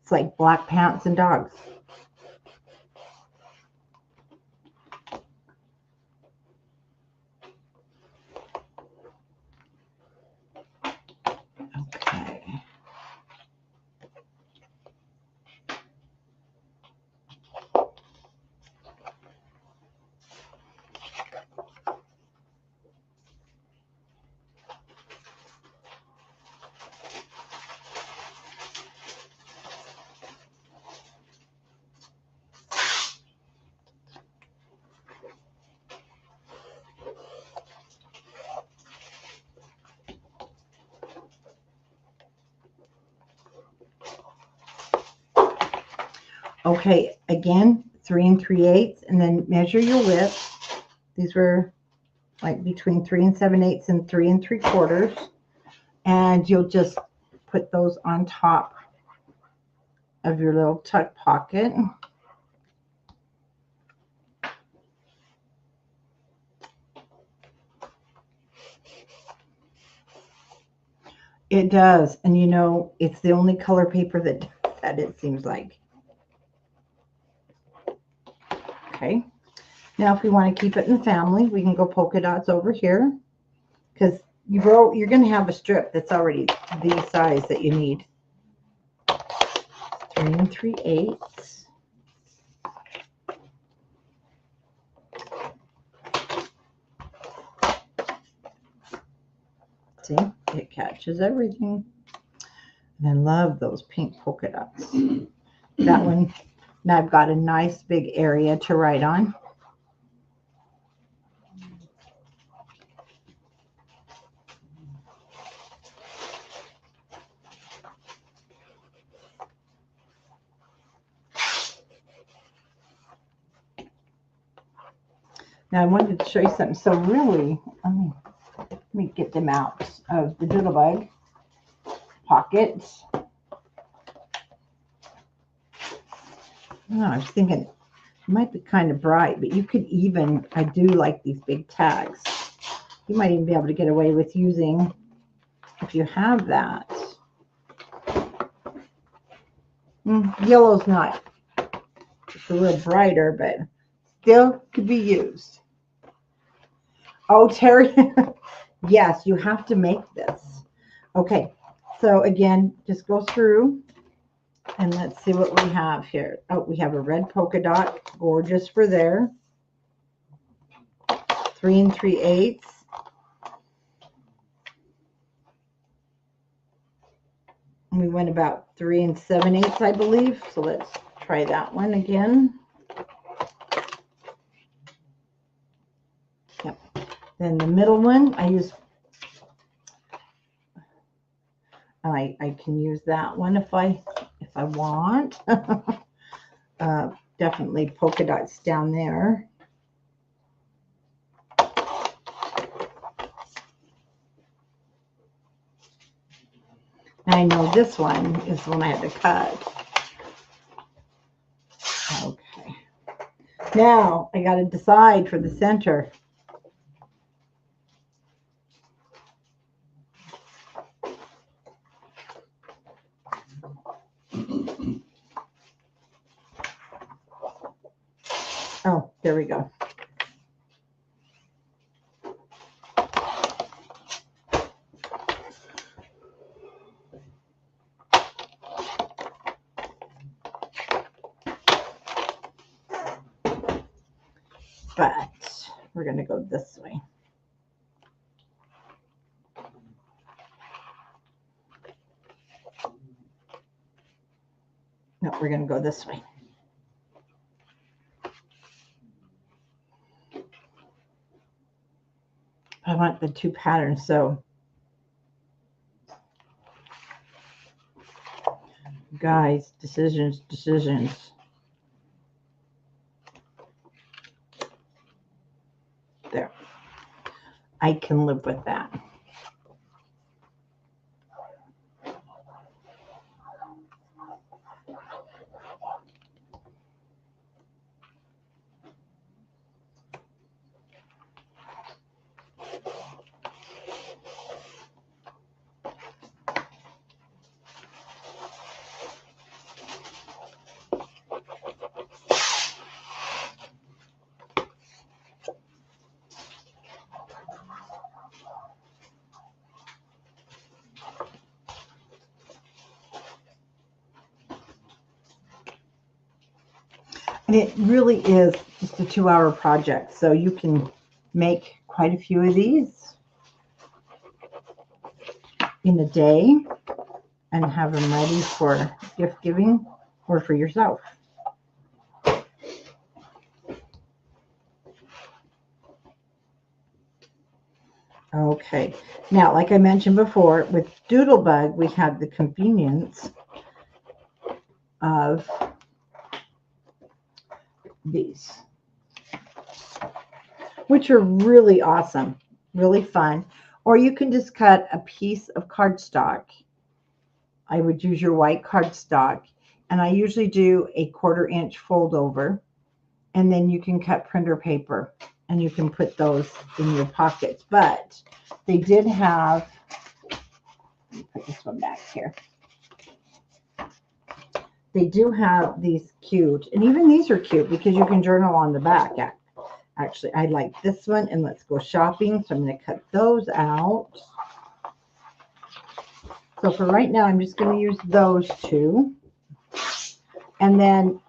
It's like black pants and dogs. Okay. Okay, again, 3 3/8, and then measure your width. These were like between 3 7/8 and 3 3/4. And you'll just put those on top of your little tuck pocket. It does, and you know, it's the only color paper that it seems like. Okay, now if we want to keep it in the family, we can go polka dots over here, because you're going to have a strip that's already the size that you need. 3 3/8. See, it catches everything. And I love those pink polka dots. That one, now I've got a nice big area to write on. Now I wanted to show you something. So really, let me get them out of the Doodlebug pockets. Oh, I was thinking it might be kind of bright, but you could even, I do like these big tags. You might even be able to get away with using, if you have that. Yellow's not, it's a little brighter, but still could be used. Oh, Terry, yes, you have to make this. Okay, so again, just go through and let's see what we have here. Oh, we have a red polka dot, gorgeous for there. 3 3/8. And we went about 3 7/8, I believe. So let's try that one again. Yep. Then the middle one, I can use that one if I want. Definitely polka dots down there. I know this one is the one I had to cut. Okay. Now I got to decide for the center. Oh, there we go. But we're going to go this way. No, we're going to go this way. I want the two patterns, so guys, decisions. There. I can live with that. And it really is just a 2-hour project, so you can make quite a few of these in a day and have them ready for gift giving or for yourself. Okay, now like I mentioned before, with Doodlebug we have the convenience of these, which are really awesome, really fun. Or you can just cut a piece of cardstock. I would use your white cardstock, and I usually do a 1/4 inch fold over, and then you can cut printer paper and you can put those in your pockets. But they did have, let me put this one back here. They do have these cute, and even these are cute because you can journal on the back. Actually, I like this one, and let's go shopping. So I'm going to cut those out. So for right now, I'm just going to use those two. And then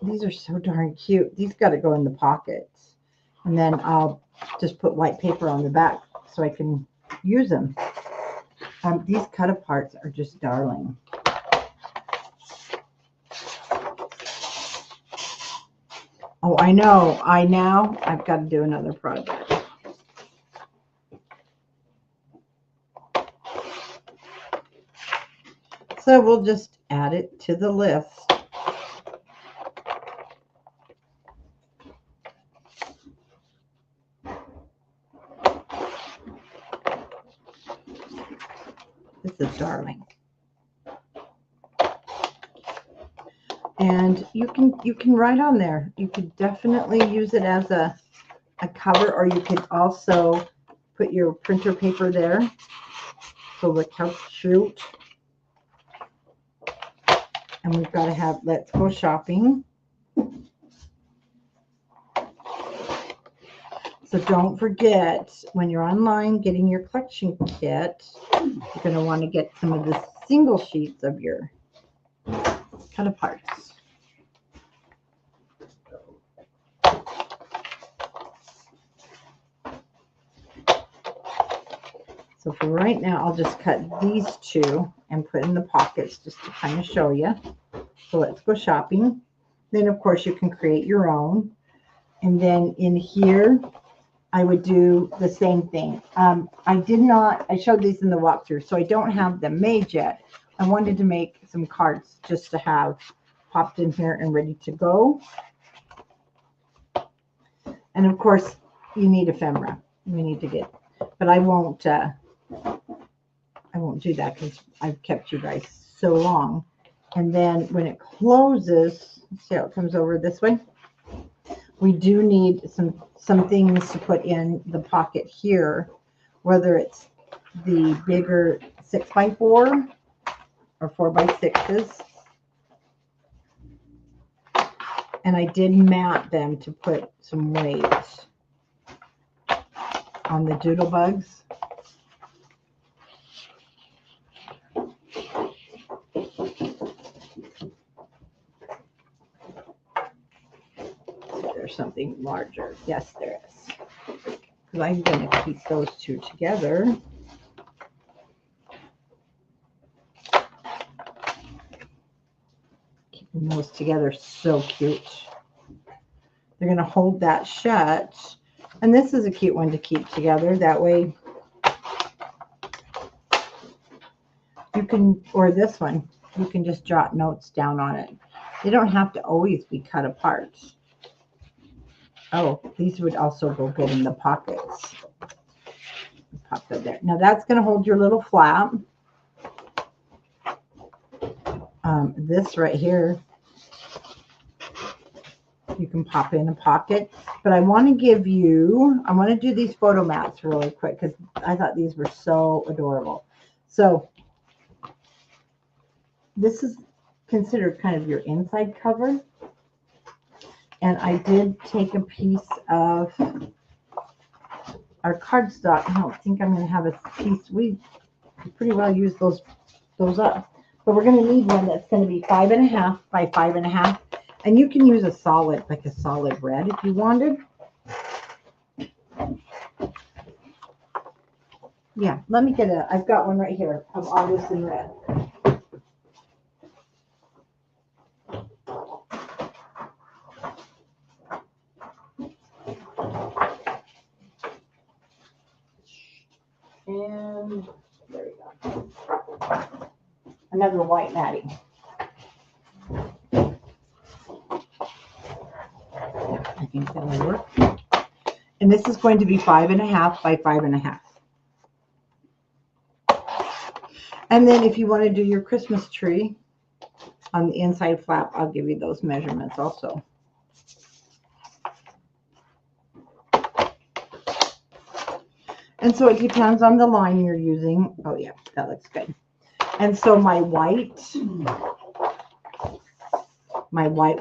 these are so darn cute. These got to go in the pockets. And then I'll just put white paper on the back so I can use them. These cut-aparts are just darling. Oh, I know. I've got to do another project. So we'll just add it to the list. This is darling. And you can write on there. You could definitely use it as a cover, or you could also put your printer paper there. So look how cute. And we've got to have Let's Go Shopping. So don't forget, when you're online getting your collection kit, you're going to want to get some of the single sheets of your cut-aparts. So for right now, I'll just cut these two and put in the pockets just to kind of show you. So Let's Go Shopping. Then, of course, you can create your own. And then in here, I would do the same thing. I showed these in the walkthrough, so I don't have them made yet. I wanted to make some cards just to have popped in here and ready to go. And of course, you need ephemera. We need to get, but I won't do that because I've kept you guys so long. And then when it closes, see how it comes over this way? We do need some things to put in the pocket here, whether it's the bigger 6x4 or 4x6s. And I did mat them to put some weight on the doodle bugs. There's something larger. Yes, there is. Because I'm going to keep those two together. Keeping those together, so cute. They're going to hold that shut. And this is a cute one to keep together. That way you can, or this one, you can just jot notes down on it. They don't have to always be cut apart. Oh, these would also go good in the pockets. Pop that there. Now that's going to hold your little flap. This right here, you can pop in a pocket. But I want to do these photo mats really quick because I thought these were so adorable. So this is considered kind of your inside cover. And I did take a piece of our cardstock. I don't think I'm going to have a piece. We pretty well use those up. But we're going to need one that's going to be 5.5 by 5.5. And you can use a solid, like a solid red if you wanted. Yeah, let me get I've got one right here of Artisan Red. And there we go. Another white matting. I think that'll work. And this is going to be 5.5 by 5.5. And then if you want to do your Christmas tree on the inside flap, I'll give you those measurements also. And so it depends on the line you're using. Oh yeah, that looks good. And so my white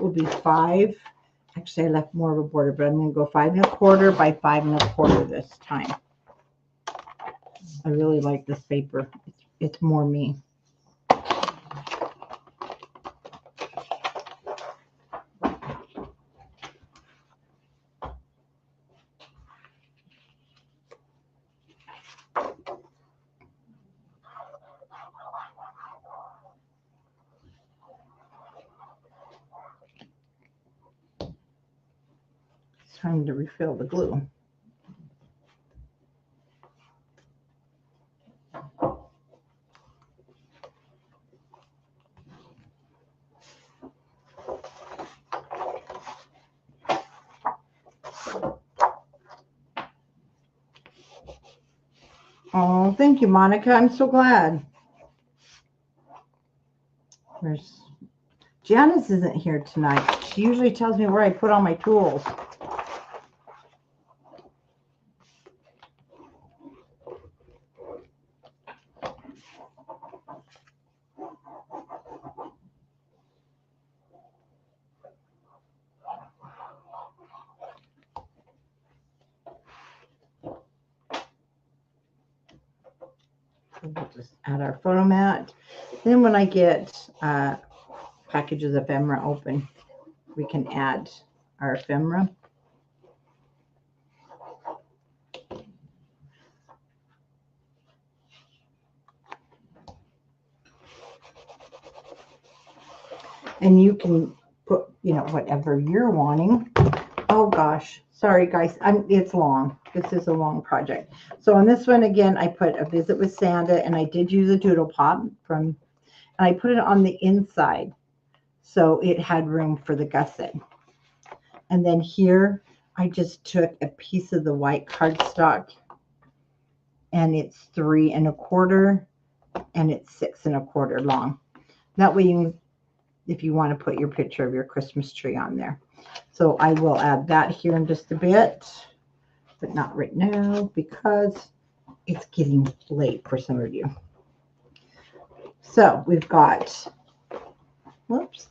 will be 5. Actually, I left more of a border, but I'm going to go 5.25 by 5.25 this time. I really like this paper. It's more me. Time to refill the glue. Oh, thank you, Monica. I'm so glad. There's Janice isn't here tonight. She usually tells me where I put all my tools. We'll just add our photo mat. Then when I get packages of ephemera open, we can add our ephemera. And you can put, you know, whatever you're wanting. Oh gosh, sorry guys, it's long. This is a long project. So on this one again, I put a visit with Santa, and I did use a doodle pop and I put it on the inside so it had room for the gusset. And then here I just took a piece of the white cardstock, and it's 3 1/4 and it's 6 1/4 long. That way you can, if you want to put your picture of your Christmas tree on there. So I will add that here in just a bit, but not right now because it's getting late for some of you. So we've got, whoops,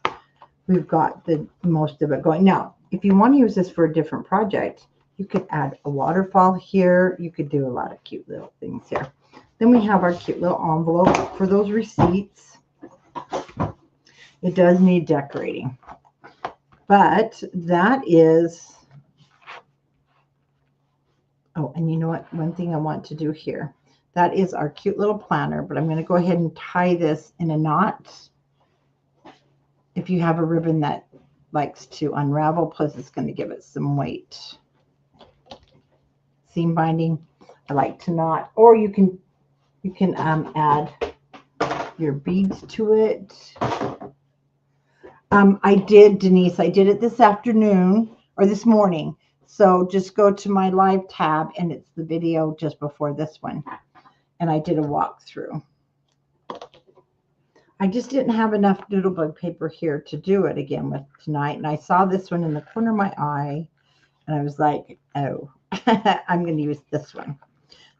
we've got the most of it going. Now, if you want to use this for a different project, you could add a waterfall here. You could do a lot of cute little things here. Then we have our cute little envelope for those receipts. It does need decorating, but that is, oh, and you know what? One thing I want to do here, that is our cute little planner, but I'm going to go ahead and tie this in a knot. If you have a ribbon that likes to unravel, plus it's going to give it some weight. Seam binding, I like to knot, or you can add your beads to it. I did, Denise, I did it this afternoon or this morning. So just go to my live tab, and it's the video just before this one. And I did a walkthrough. I just didn't have enough doodlebug paper here to do it again with tonight. And I saw this one in the corner of my eye, and I was like, oh, I'm going to use this one.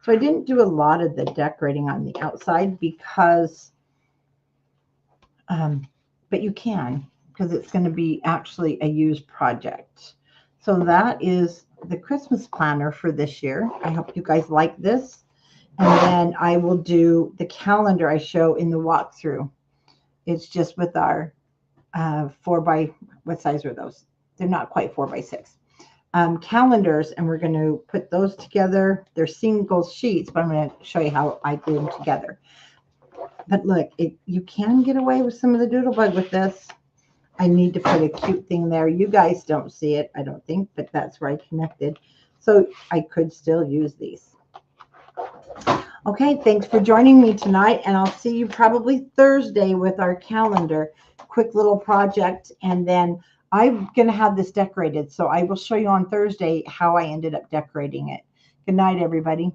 So I didn't do a lot of the decorating on the outside because, but you can, because it's going to be actually a used project. So that is the Christmas planner for this year. I hope you guys like this. And then I will do the calendar I show in the walkthrough. It's just with our 4x, what size are those? They're not quite 4x6 calendars, and we're going to put those together. They're single sheets, but I'm going to show you how I glue them together. But look, you can get away with some of the doodlebug with this. I need to put a cute thing there. You guys don't see it, I don't think, but that's where I connected. So I could still use these. Okay, thanks for joining me tonight, and I'll see you probably Thursday with our calendar. Quick little project, and then I'm going to have this decorated, so I will show you on Thursday how I ended up decorating it. Good night, everybody.